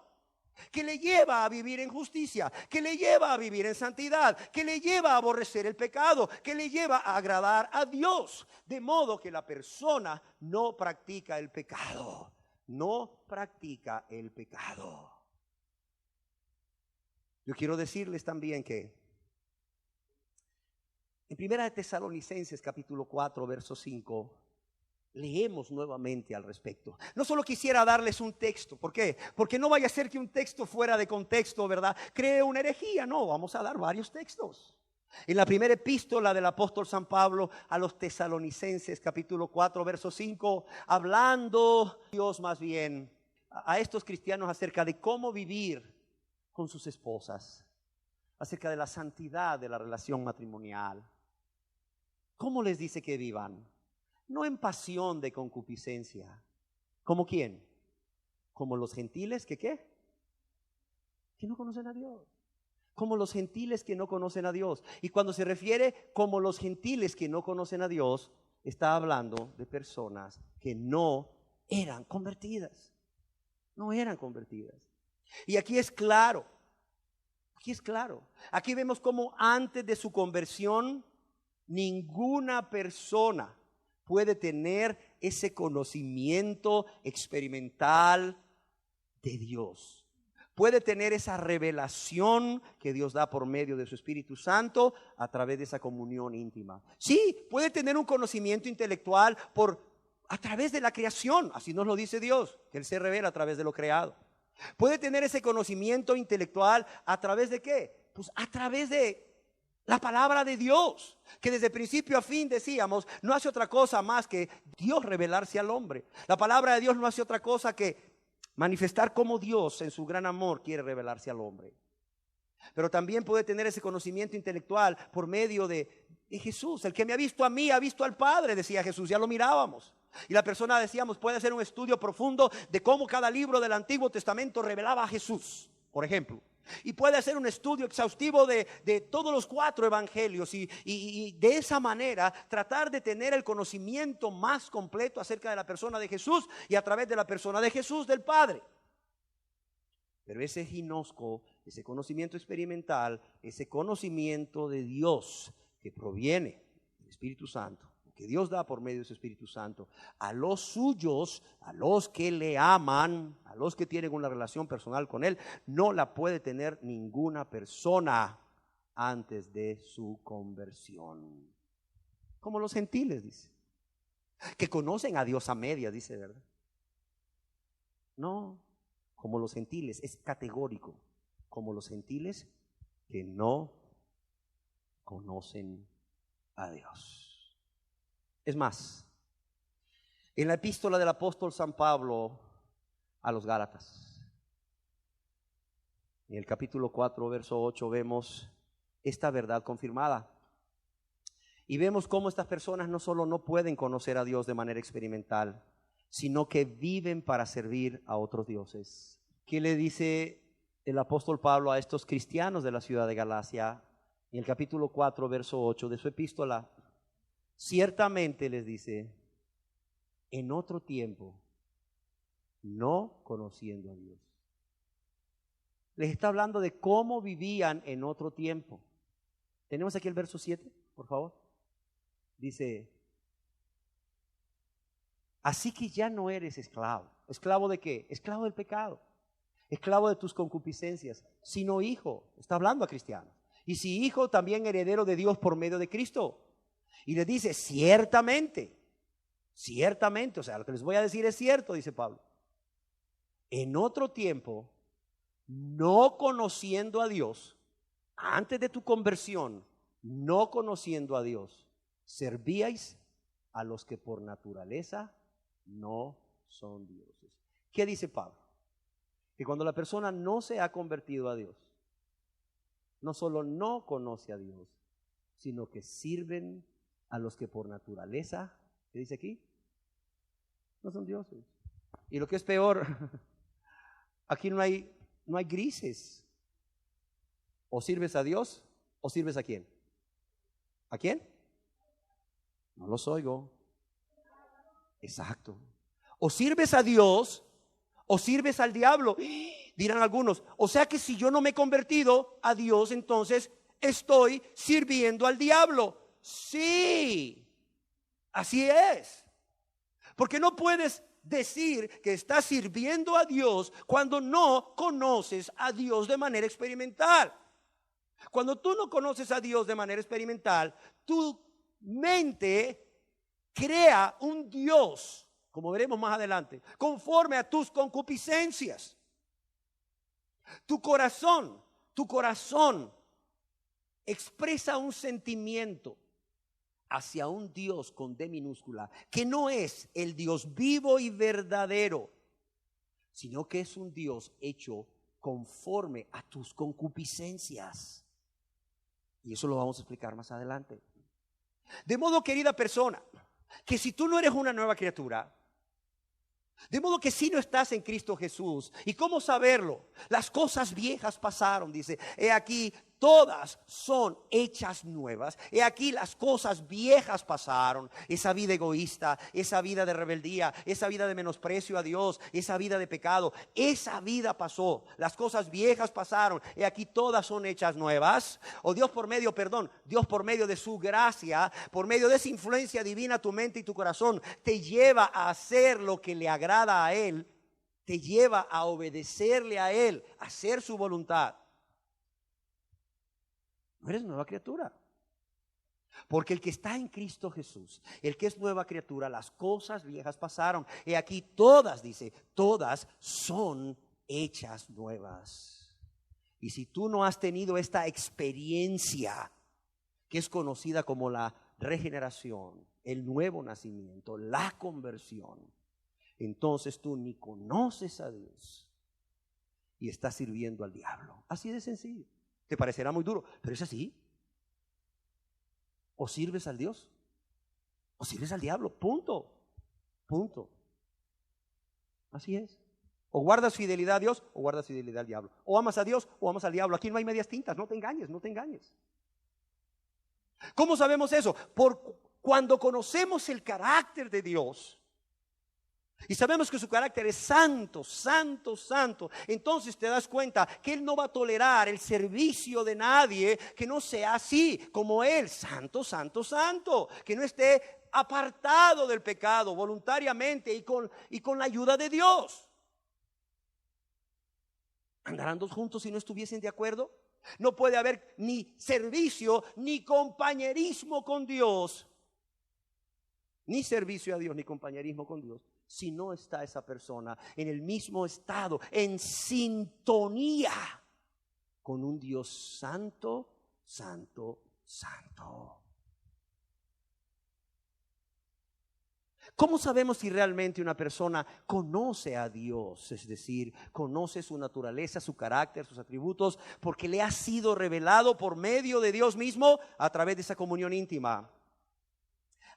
que le lleva a vivir en justicia, que le lleva a vivir en santidad, que le lleva a aborrecer el pecado, que le lleva a agradar a Dios. De modo que la persona no practica el pecado, no practica el pecado. Yo quiero decirles también que en Primera de Tesalonicenses capítulo 4 verso 5 leemos nuevamente al respecto. No solo quisiera darles un texto. ¿Por qué? Porque no vaya a ser que un texto fuera de contexto, ¿verdad?, cree una herejía. No, vamos a dar varios textos. En la primera epístola del apóstol San Pablo a los Tesalonicenses, capítulo 4, verso 5, hablando Dios más bien a estos cristianos acerca de cómo vivir con sus esposas, acerca de la santidad de la relación matrimonial. ¿Cómo les dice que vivan? No en pasión de concupiscencia. ¿Como quién? Como los gentiles que ¿qué? Que no conocen a Dios. Como los gentiles que no conocen a Dios. Y cuando se refiere como los gentiles que no conocen a Dios, está hablando de personas que no eran convertidas. No eran convertidas. Y aquí es claro. Aquí vemos cómo antes de su conversión, ninguna persona puede tener ese conocimiento experimental de Dios. Puede tener esa revelación que Dios da por medio de su Espíritu Santo a través de esa comunión íntima. Sí, puede tener un conocimiento intelectual a través de la creación. Así nos lo dice Dios, que Él se revela a través de lo creado. Puede tener ese conocimiento intelectual a través de ¿qué? Pues a través de la palabra de Dios, que desde principio a fin decíamos, no hace otra cosa más que Dios revelarse al hombre. La palabra de Dios no hace otra cosa que manifestar cómo Dios en su gran amor quiere revelarse al hombre. Pero también puede tener ese conocimiento intelectual por medio de Jesús. El que me ha visto a mí, ha visto al Padre, decía Jesús, ya lo mirábamos. Y la persona, decíamos, puede hacer un estudio profundo de cómo cada libro del Antiguo Testamento revelaba a Jesús, por ejemplo. Y puede hacer un estudio exhaustivo de todos los 4 evangelios y de esa manera tratar de tener el conocimiento más completo acerca de la persona de Jesús y a través de la persona de Jesús del Padre. Pero ese ginosco, ese conocimiento experimental, ese conocimiento de Dios que proviene del Espíritu Santo, que Dios da por medio de su Espíritu Santo, a los suyos, a los que le aman, a los que tienen una relación personal con Él, no la puede tener ninguna persona antes de su conversión. Como los gentiles, dice, que conocen a Dios a media, dice, ¿verdad? No, como los gentiles, es categórico, como los gentiles que no conocen a Dios. Es más, en la epístola del apóstol San Pablo a los Gálatas, en el capítulo 4, verso 8, vemos esta verdad confirmada. Y vemos cómo estas personas no solo no pueden conocer a Dios de manera experimental, sino que viven para servir a otros dioses. ¿Qué le dice el apóstol Pablo a estos cristianos de la ciudad de Galacia? En el capítulo 4, verso 8 de su epístola. Ciertamente les dice, en otro tiempo, no conociendo a Dios. Les está hablando de cómo vivían en otro tiempo. Tenemos aquí el verso 7, por favor. Dice, así que ya no eres esclavo. ¿Esclavo de qué? Esclavo del pecado. Esclavo de tus concupiscencias, sino hijo. Está hablando a cristianos. Y si hijo, también heredero de Dios por medio de Cristo. Y les dice, ciertamente, o sea, lo que les voy a decir es cierto, dice Pablo. En otro tiempo, no conociendo a Dios, antes de tu conversión, no conociendo a Dios, servíais a los que por naturaleza no son dioses. ¿Qué dice Pablo? Que cuando la persona no se ha convertido a Dios, no solo no conoce a Dios, sino que sirven a los que por naturaleza, ¿qué dice aquí? No son dioses. Y lo que es peor, aquí no hay grises. O sirves a Dios, o sirves a quién. ¿A quién? No los oigo. Exacto. O sirves a Dios, o sirves al diablo. Dirán algunos, o sea que si yo no me he convertido a Dios, entonces estoy sirviendo al diablo. Sí, así es. Porque no puedes decir que estás sirviendo a Dios cuando no conoces a Dios de manera experimental. Cuando tú no conoces a Dios de manera experimental, tu mente crea un Dios, como veremos más adelante, conforme a tus concupiscencias. Tu corazón expresa un sentimiento hacia un Dios con D minúscula, que no es el Dios vivo y verdadero, sino que es un Dios hecho conforme a tus concupiscencias. Y eso lo vamos a explicar más adelante. De modo, querida persona, que si tú no eres una nueva criatura, de modo que si no estás en Cristo Jesús, ¿y cómo saberlo? Las cosas viejas pasaron, dice, he aquí todas son hechas nuevas. He aquí las cosas viejas pasaron. Esa vida egoísta, esa vida de rebeldía, esa vida de menosprecio a Dios, esa vida de pecado, esa vida pasó. Las cosas viejas pasaron. He aquí todas son hechas nuevas. O Dios por medio de su gracia, por medio de esa influencia divina, tu mente y tu corazón te lleva a hacer lo que le agrada a Él. Te lleva a obedecerle a Él, a hacer su voluntad. No eres nueva criatura. Porque el que está en Cristo Jesús, el que es nueva criatura, las cosas viejas pasaron. He aquí todas, dice, todas son hechas nuevas. Y si tú no has tenido esta experiencia, que es conocida como la regeneración, el nuevo nacimiento, la conversión, entonces tú ni conoces a Dios y estás sirviendo al diablo. Así de sencillo. Te parecerá muy duro, pero es así. O sirves al Dios, o sirves al diablo. Punto. Así es. O guardas fidelidad a Dios o guardas fidelidad al diablo. O amas a Dios o amas al diablo. Aquí no hay medias tintas, no te engañes, no te engañes. ¿Cómo sabemos eso? Cuando conocemos el carácter de Dios y sabemos que su carácter es santo, santo, santo, entonces te das cuenta que Él no va a tolerar el servicio de nadie que no sea así como Él, santo, santo, santo, que no esté apartado del pecado voluntariamente y con la ayuda de Dios. ¿Andarán dos juntos si no estuviesen de acuerdo? No puede haber ni servicio ni compañerismo con Dios, ni servicio a Dios ni compañerismo con Dios, si no está esa persona en el mismo estado, en sintonía con un Dios santo, santo, santo. ¿Cómo sabemos si realmente una persona conoce a Dios? Es decir, conoce su naturaleza, su carácter, sus atributos, porque le ha sido revelado por medio de Dios mismo a través de esa comunión íntima.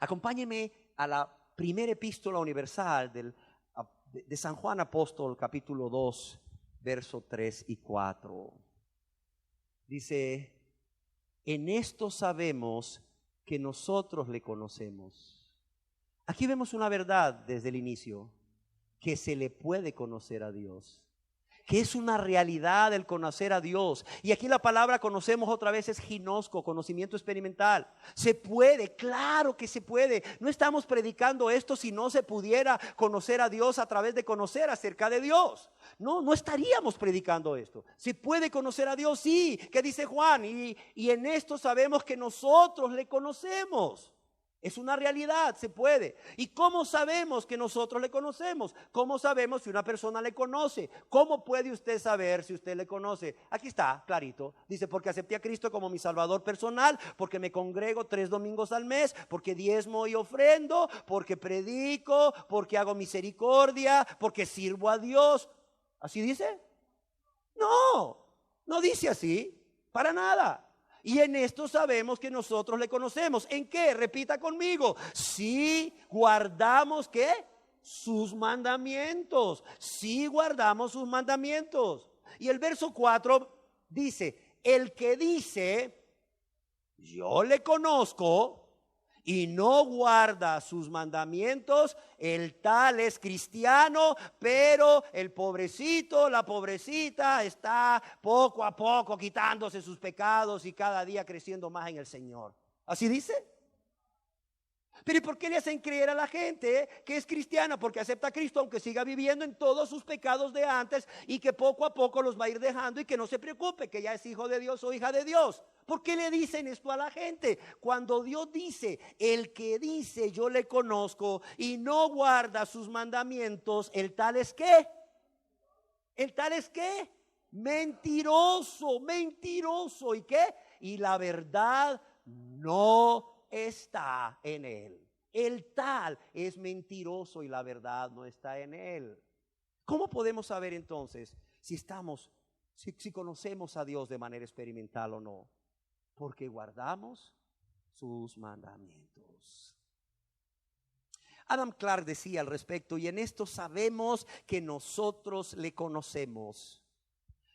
Acompáñeme a la primera epístola universal de San Juan Apóstol, capítulo 2, versos 3 y 4. Dice, en esto sabemos que nosotros le conocemos. Aquí vemos una verdad desde el inicio, que se le puede conocer a Dios, que es una realidad el conocer a Dios. Y aquí la palabra conocemos otra vez es ginosco, conocimiento experimental. Se puede, claro que se puede. No estamos predicando esto si no se pudiera conocer a Dios a través de conocer acerca de Dios. No estaríamos predicando esto. Se puede conocer a Dios, sí. ¿Qué dice Juan? Y en esto sabemos que nosotros le conocemos. Es una realidad, se puede. ¿Y cómo sabemos que nosotros le conocemos? ¿Cómo sabemos si una persona le conoce? ¿Cómo puede usted saber si usted le conoce? Aquí está, clarito. Dice, porque acepté a Cristo como mi Salvador personal, porque me congrego 3 domingos al mes, porque diezmo y ofrendo, porque predico, porque hago misericordia, porque sirvo a Dios. ¿Así dice? No dice así, para nada. Y en esto sabemos que nosotros le conocemos. ¿En qué? Repita conmigo. Si guardamos, ¿qué? Sus mandamientos. Si guardamos sus mandamientos. Y el verso 4 dice, el que dice, yo le conozco, y no guarda sus mandamientos, el tal es cristiano, pero el pobrecito, la pobrecita está poco a poco quitándose sus pecados y cada día creciendo más en el Señor. ¿Así dice? Pero ¿y por qué le hacen creer a la gente que es cristiana? Porque acepta a Cristo aunque siga viviendo en todos sus pecados de antes y que poco a poco los va a ir dejando y que no se preocupe, que ya es hijo de Dios o hija de Dios. ¿Por qué le dicen esto a la gente? Cuando Dios dice, el que dice yo le conozco y no guarda sus mandamientos, ¿el tal es qué? ¿El tal es qué? Mentiroso, mentiroso. ¿Y qué? Y la verdad no está en él. El tal es mentiroso y la verdad no está en él. ¿Cómo podemos saber entonces si conocemos a Dios de manera experimental o no? Porque guardamos sus mandamientos. Adam Clark decía al respecto, y en esto sabemos que nosotros le conocemos,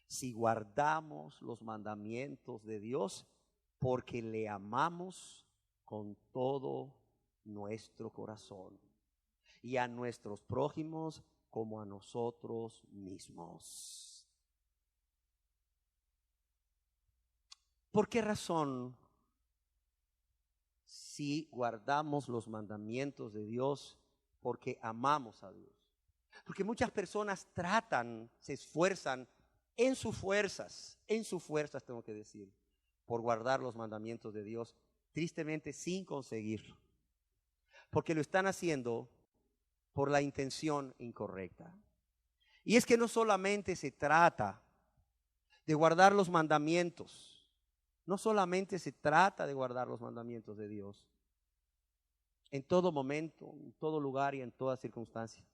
si guardamos los mandamientos de Dios, porque le amamos con todo nuestro corazón, y a nuestros prójimos como a nosotros mismos. ¿Por qué razón, si guardamos los mandamientos de Dios, porque amamos a Dios? Porque muchas personas se esfuerzan en sus fuerzas tengo que decir, por guardar los mandamientos de Dios, tristemente sin conseguirlo, porque lo están haciendo por la intención incorrecta. Y es que no solamente se trata de guardar los mandamientos, no solamente se trata de guardar los mandamientos de Dios en todo momento, en todo lugar y en toda circunstancia.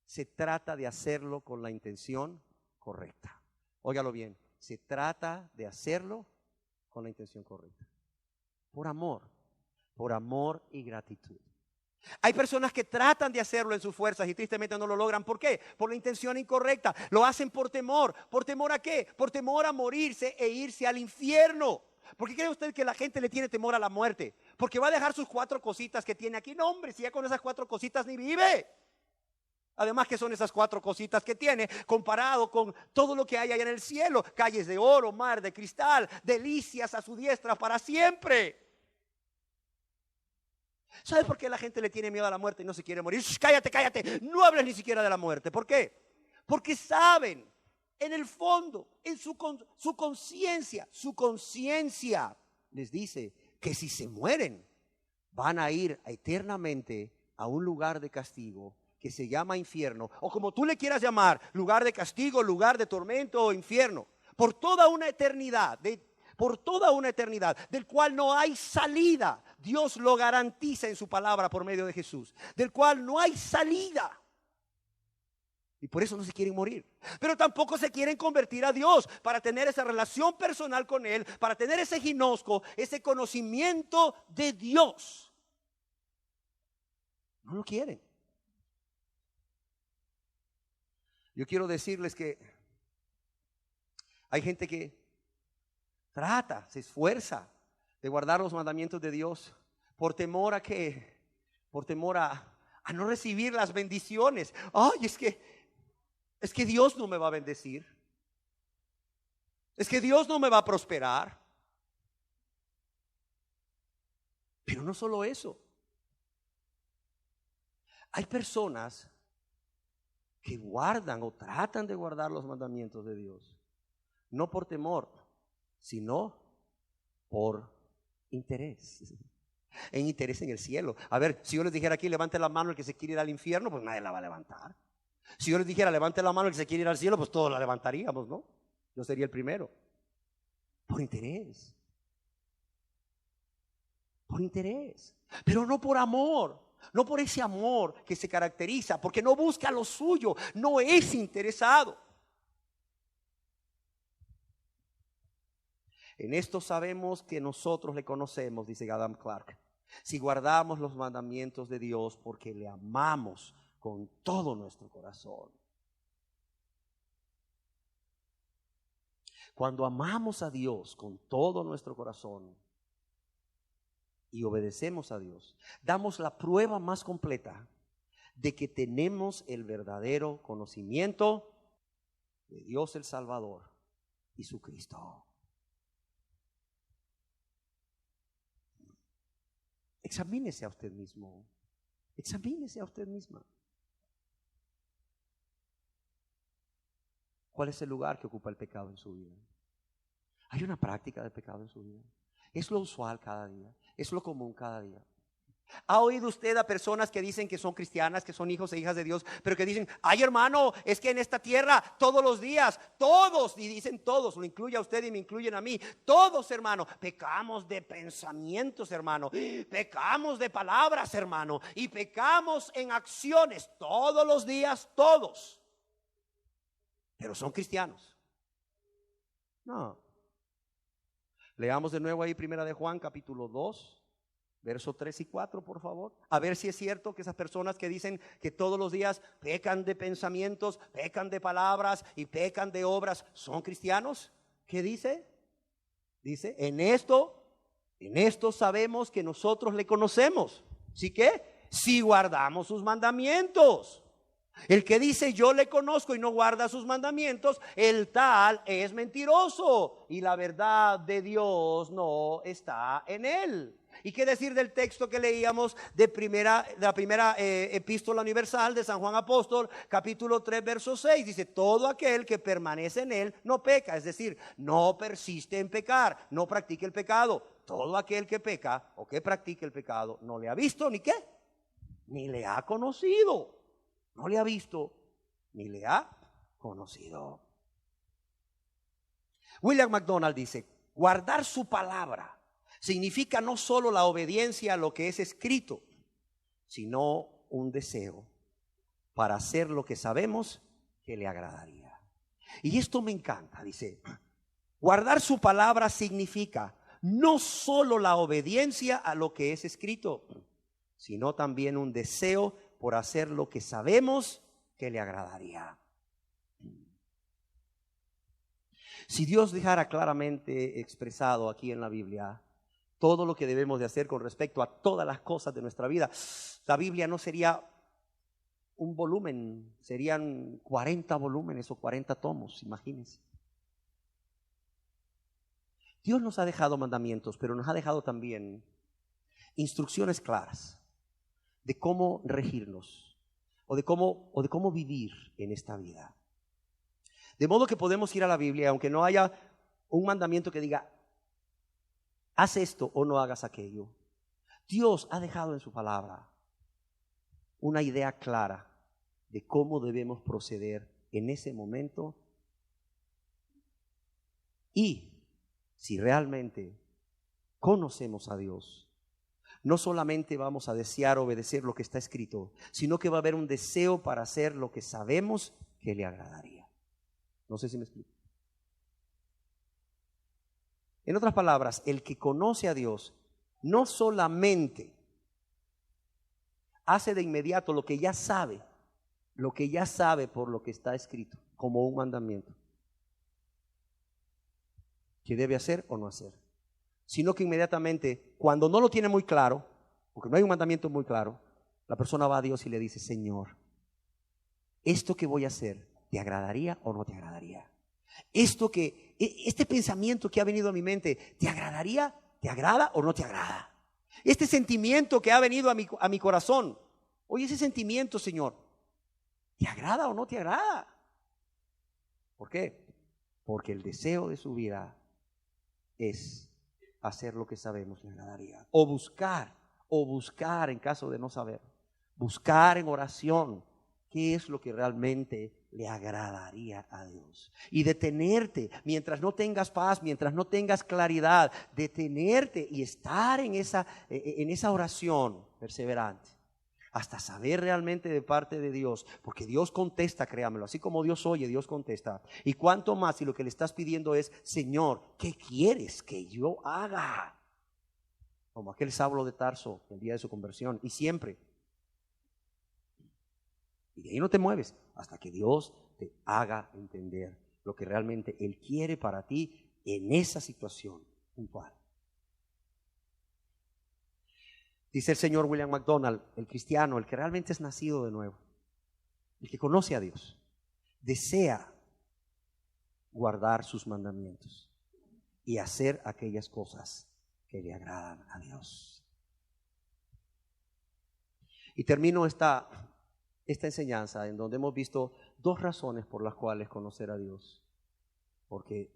Se trata de hacerlo con la intención correcta. Óigalo bien, se trata de hacerlo con la intención correcta. Por amor y gratitud. Hay personas que tratan de hacerlo en sus fuerzas y tristemente no lo logran. ¿Por qué? Por la intención incorrecta. Lo hacen por temor. ¿Por temor a qué? Por temor a morirse e irse al infierno. ¿Por qué cree usted que la gente le tiene temor a la muerte? Porque va a dejar sus 4 cositas que tiene aquí. No, hombre, si ya con esas 4 cositas ni vive. Además, que son esas 4 cositas que tiene comparado con todo lo que hay allá en el cielo? Calles de oro, mar de cristal, delicias a su diestra para siempre. ¿Sabe por qué la gente le tiene miedo a la muerte y no se quiere morir? ¡Shh, cállate, cállate! No hables ni siquiera de la muerte. ¿Por qué? Porque saben, en el fondo, en su conciencia les dice que si se mueren, van a ir eternamente a un lugar de castigo que se llama infierno, o como tú le quieras llamar, lugar de castigo, lugar de tormento o infierno, por toda una eternidad, del cual no hay salida. Dios lo garantiza en su palabra por medio de Jesús, del cual no hay salida. Y por eso no se quieren morir. Pero tampoco se quieren convertir a Dios para tener esa relación personal con Él, para tener ese ginosco, ese conocimiento de Dios. No lo quieren. Yo quiero decirles que hay gente que trata, se esfuerza de guardar los mandamientos de Dios por temor a qué, por temor a no recibir las bendiciones. Ay, es que Dios no me va a bendecir. Es que Dios no me va a prosperar. Pero no solo eso. Hay personas que guardan o tratan de guardar los mandamientos de Dios, no por temor, sino por interés. En interés en el cielo. A ver, si yo les dijera aquí, levante la mano el que se quiere ir al infierno, pues nadie la va a levantar. Si yo les dijera, levante la mano el que se quiere ir al cielo, pues todos la levantaríamos, ¿no? Yo sería el primero. Por interés. Por interés. Pero no por amor. No por ese amor que se caracteriza, porque no busca lo suyo, no es interesado. En esto sabemos que nosotros le conocemos, dice Adam Clark, si guardamos los mandamientos de Dios porque le amamos con todo nuestro corazón. Cuando amamos a Dios con todo nuestro corazón y obedecemos a Dios, damos la prueba más completa de que tenemos el verdadero conocimiento de Dios el Salvador y su Cristo. Examínese a usted mismo. Examínese a usted misma. ¿Cuál es el lugar que ocupa el pecado en su vida? ¿Hay una práctica de pecado en su vida? ¿Es lo usual cada día? ¿Es lo común cada día? ¿Ha oído usted a personas que dicen que son cristianas, que son hijos e hijas de Dios, pero que dicen, ay hermano, es que en esta tierra todos los días, todos, y dicen todos, lo incluye a usted y me incluyen a mí, todos hermano, pecamos de pensamientos hermano, pecamos de palabras hermano, y pecamos en acciones todos los días, todos, pero son cristianos? No. Leamos de nuevo ahí 1 de Juan capítulo 2. Verso 3 y 4, por favor. A ver si es cierto que esas personas que dicen que todos los días pecan de pensamientos, pecan de palabras y pecan de obras, ¿son cristianos? ¿Qué dice? Dice, en esto sabemos que nosotros le conocemos. ¿Sí qué? Si guardamos sus mandamientos. El que dice yo le conozco y no guarda sus mandamientos, el tal es mentiroso y la verdad de Dios no está en él. ¿Y qué decir del texto que leíamos de la primera epístola universal de San Juan Apóstol, capítulo 3, verso 6? Dice, todo aquel que permanece en él no peca, es decir, no persiste en pecar, no practique el pecado. Todo aquel que peca o que practique el pecado no le ha visto ni qué, ni le ha conocido. No le ha visto ni le ha conocido. William MacDonald dice, guardar su palabra significa no solo la obediencia a lo que es escrito, sino un deseo para hacer lo que sabemos que le agradaría. Y esto me encanta, dice, guardar su palabra significa no solo la obediencia a lo que es escrito, sino también un deseo por hacer lo que sabemos que le agradaría. Si Dios dejara claramente expresado aquí en la Biblia todo lo que debemos de hacer con respecto a todas las cosas de nuestra vida, la Biblia no sería un volumen, serían 40 volúmenes o 40 tomos, imagínense. Dios nos ha dejado mandamientos, pero nos ha dejado también instrucciones claras de cómo regirnos o de cómo vivir en esta vida. De modo que podemos ir a la Biblia, aunque no haya un mandamiento que diga, haz esto o no hagas aquello. Dios ha dejado en su palabra una idea clara de cómo debemos proceder en ese momento y si realmente conocemos a Dios, no solamente vamos a desear obedecer lo que está escrito, sino que va a haber un deseo para hacer lo que sabemos que le agradaría. No sé si me explico. En otras palabras, el que conoce a Dios no solamente hace de inmediato lo que ya sabe por lo que está escrito, como un mandamiento, que debe hacer o no hacer, sino que inmediatamente, cuando no lo tiene muy claro, porque no hay un mandamiento muy claro, la persona va a Dios y le dice, Señor, ¿esto que voy a hacer te agradaría o no te agradaría? Este pensamiento que ha venido a mi mente, ¿te agradaría? ¿Te agrada o no te agrada? Este sentimiento que ha venido a mi corazón, oye, ese sentimiento, Señor, ¿te agrada o no te agrada? ¿Por qué? Porque el deseo de su vida es hacer lo que sabemos le agradaría. O buscar en caso de no saber. Buscar en oración qué es lo que realmente le agradaría a Dios. Y detenerte, mientras no tengas paz, mientras no tengas claridad, detenerte y estar en esa oración perseverante. Hasta saber realmente de parte de Dios, porque Dios contesta, créamelo, así como Dios oye, Dios contesta. Y cuánto más si lo que le estás pidiendo es, Señor, ¿qué quieres que yo haga? Como aquel Saulo de Tarso, el día de su conversión, y siempre. Y de ahí no te mueves hasta que Dios te haga entender lo que realmente Él quiere para ti en esa situación puntual. Dice el señor William MacDonald, el cristiano, el que realmente es nacido de nuevo, el que conoce a Dios, desea guardar sus mandamientos y hacer aquellas cosas que le agradan a Dios. Y termino esta enseñanza en donde hemos visto dos razones por las cuales conocer a Dios. Porque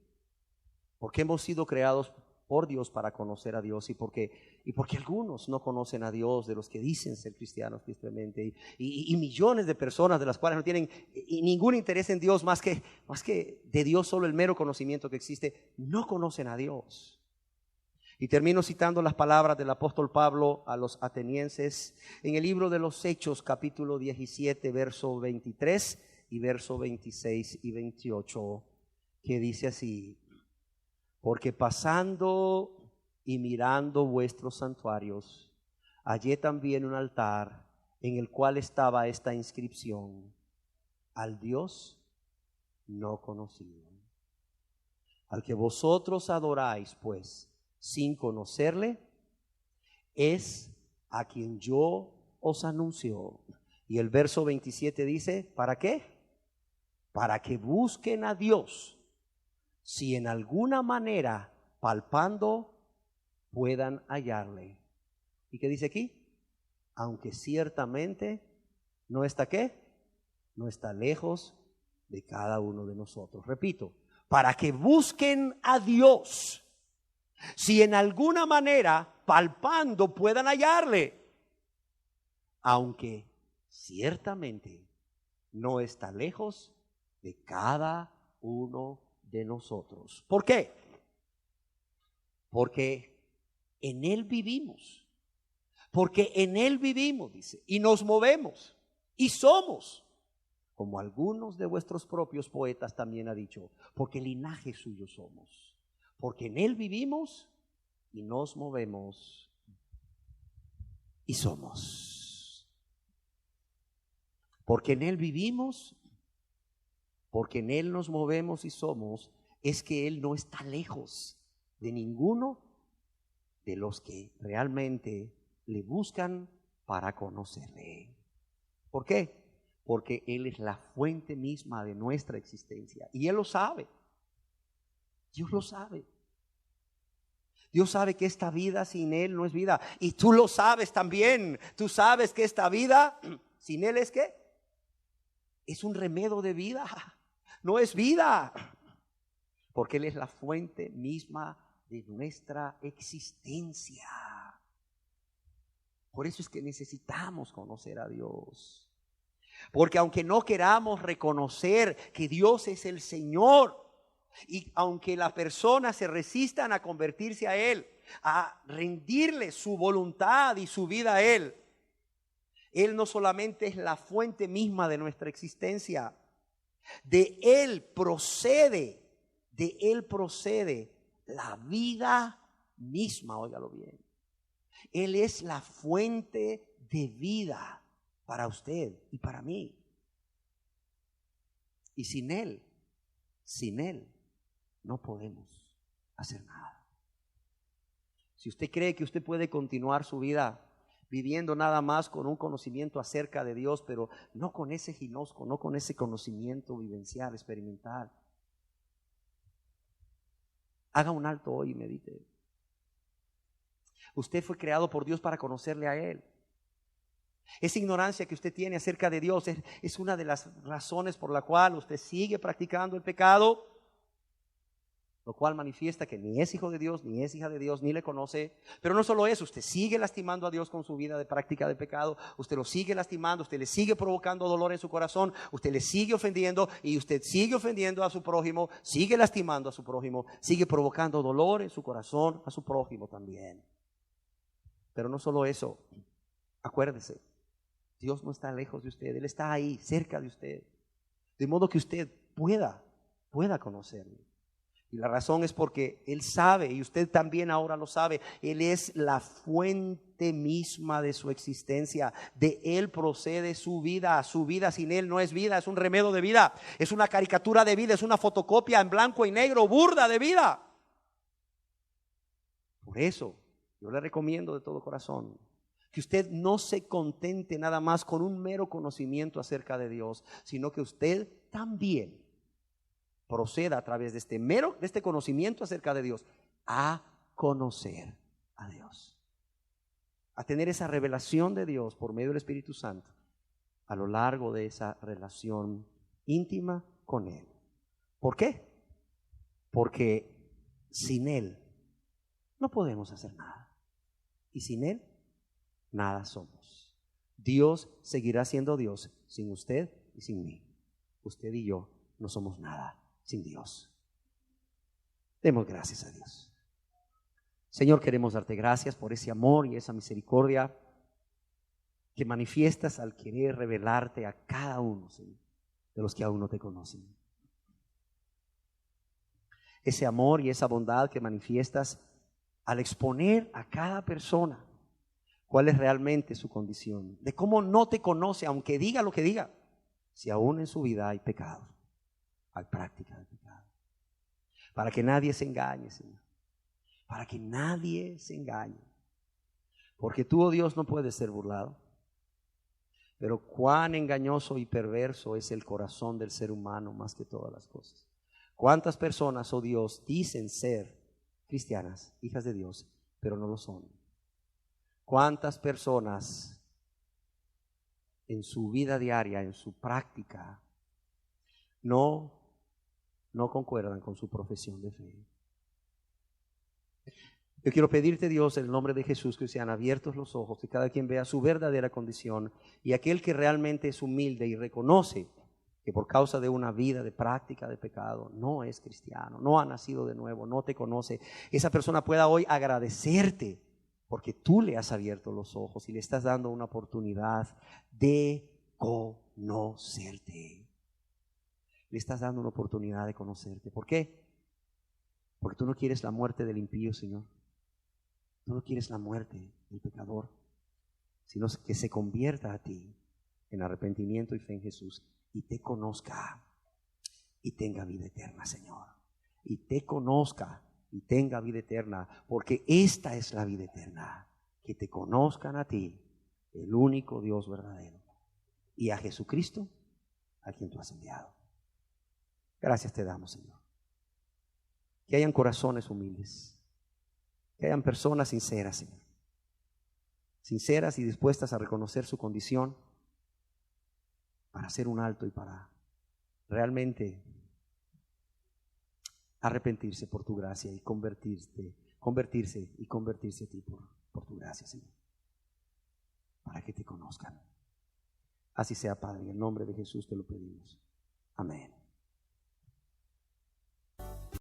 hemos sido creados por Dios para conocer a Dios y porque algunos no conocen a Dios de los que dicen ser cristianos tristemente y millones de personas de las cuales no tienen ningún interés en Dios más que de Dios solo el mero conocimiento que existe, no conocen a Dios. Y termino citando las palabras del apóstol Pablo a los atenienses en el libro de los Hechos, capítulo 17, verso 23 y verso 26 y 28, que dice así: porque pasando y mirando vuestros santuarios, hallé también un altar en el cual estaba esta inscripción: al Dios no conocido. Al que vosotros adoráis, pues, sin conocerle, es a quien yo os anuncio. Y el verso 27 dice, ¿para qué? Para que busquen a Dios, si en alguna manera, palpando, puedan hallarle. ¿Y qué dice aquí? Aunque ciertamente no está ¿qué? No está lejos de cada uno de nosotros. Repito, para que busquen a Dios, si en alguna manera, palpando, puedan hallarle, aunque ciertamente no está lejos de cada uno de nosotros. ¿Por qué? Porque en Él vivimos. Porque en Él vivimos, dice, y nos movemos, y somos, como algunos de vuestros propios poetas también ha dicho, porque linaje suyo somos. Porque en Él vivimos y nos movemos. y somos. Porque en Él vivimos, porque en Él nos movemos y somos, es que Él no está lejos de ninguno de los que realmente le buscan para conocerle. ¿Por qué? Porque Él es la fuente misma de nuestra existencia. Y Él lo sabe. Dios lo sabe. Dios sabe que esta vida sin Él no es vida. Y tú lo sabes también. Tú sabes que esta vida sin Él es ¿qué? Es un remedio de vida. No es vida. Porque Él es la fuente misma de nuestra existencia. Por eso es que necesitamos conocer a Dios. Porque aunque no queramos reconocer que Dios es el Señor, y aunque las personas se resistan a convertirse a Él, a rendirle su voluntad y su vida a Él, Él no solamente es la fuente misma de nuestra existencia, de Él procede la vida misma, óigalo bien. Él es la fuente de vida para usted y para mí. Y sin Él no podemos hacer nada. Si usted cree que usted puede continuar su vida viviendo nada más con un conocimiento acerca de Dios, pero no con ese ginosco, no con ese conocimiento vivencial, experimental, haga un alto hoy y medite. Usted fue creado por Dios para conocerle a Él. Esa ignorancia que usted tiene acerca de Dios es una de las razones por la cual usted sigue practicando el pecado, lo cual manifiesta que ni es hijo de Dios, ni es hija de Dios, ni le conoce. Pero no solo eso, usted sigue lastimando a Dios con su vida de práctica de pecado. Usted lo sigue lastimando, usted le sigue provocando dolor en su corazón, usted le sigue ofendiendo y usted sigue ofendiendo a su prójimo, sigue lastimando a su prójimo, sigue provocando dolor en su corazón a su prójimo también. Pero no solo eso, acuérdese, Dios no está lejos de usted, Él está ahí, cerca de usted, de modo que usted pueda conocerle. Y la razón es porque Él sabe, y usted también ahora lo sabe, Él es la fuente misma de su existencia. De Él procede su vida sin Él no es vida, es un remedio de vida, es una caricatura de vida, es una fotocopia en blanco y negro, burda de vida. Por eso yo le recomiendo de todo corazón que usted no se contente nada más con un mero conocimiento acerca de Dios, sino que usted también proceda a través de este conocimiento acerca de Dios a conocer a Dios, a tener esa revelación de Dios por medio del Espíritu Santo a lo largo de esa relación íntima con Él. ¿Por qué? Porque sin Él no podemos hacer nada y sin Él nada somos. Dios seguirá siendo Dios sin usted y sin mí. Usted y yo no somos nada sin Dios. Demos gracias a Dios. Señor, queremos darte gracias por ese amor y esa misericordia que manifiestas al querer revelarte a cada uno, Señor, de los que aún no te conocen. Ese amor y esa bondad que manifiestas al exponer a cada persona cuál es realmente su condición, de cómo no te conoce, aunque diga lo que diga, si aún en su vida hay pecado, hay práctica de pecado. Para que nadie se engañe, Señor. Para que nadie se engañe. Porque tú, oh Dios, no puedes ser burlado. Pero cuán engañoso y perverso es el corazón del ser humano más que todas las cosas. Cuántas personas, oh Dios, dicen ser cristianas, hijas de Dios, pero no lo son. Cuántas personas en su vida diaria, en su práctica, no concuerdan con su profesión de fe. Yo quiero pedirte, Dios, en el nombre de Jesús, que sean abiertos los ojos, que cada quien vea su verdadera condición, y aquel que realmente es humilde y reconoce que por causa de una vida de práctica de pecado no es cristiano, no ha nacido de nuevo, no te conoce, esa persona pueda hoy agradecerte porque tú le has abierto los ojos y le estás dando una oportunidad de conocerte. Le estás dando una oportunidad de conocerte. ¿Por qué? Porque tú no quieres la muerte del impío, Señor. Tú no quieres la muerte del pecador. sino que se convierta a ti en arrepentimiento y fe en Jesús y te conozca y tenga vida eterna, Señor. Y te conozca y tenga vida eterna, porque esta es la vida eterna, que te conozcan a ti, el único Dios verdadero, y a Jesucristo, a quien tú has enviado. Gracias te damos, Señor. Que hayan corazones humildes, que hayan personas sinceras, Señor, sinceras y dispuestas a reconocer su condición para hacer un alto y para realmente arrepentirse por tu gracia y convertirse a ti por tu gracia, Señor, para que te conozcan. Así sea, Padre, en el nombre de Jesús te lo pedimos. Amén.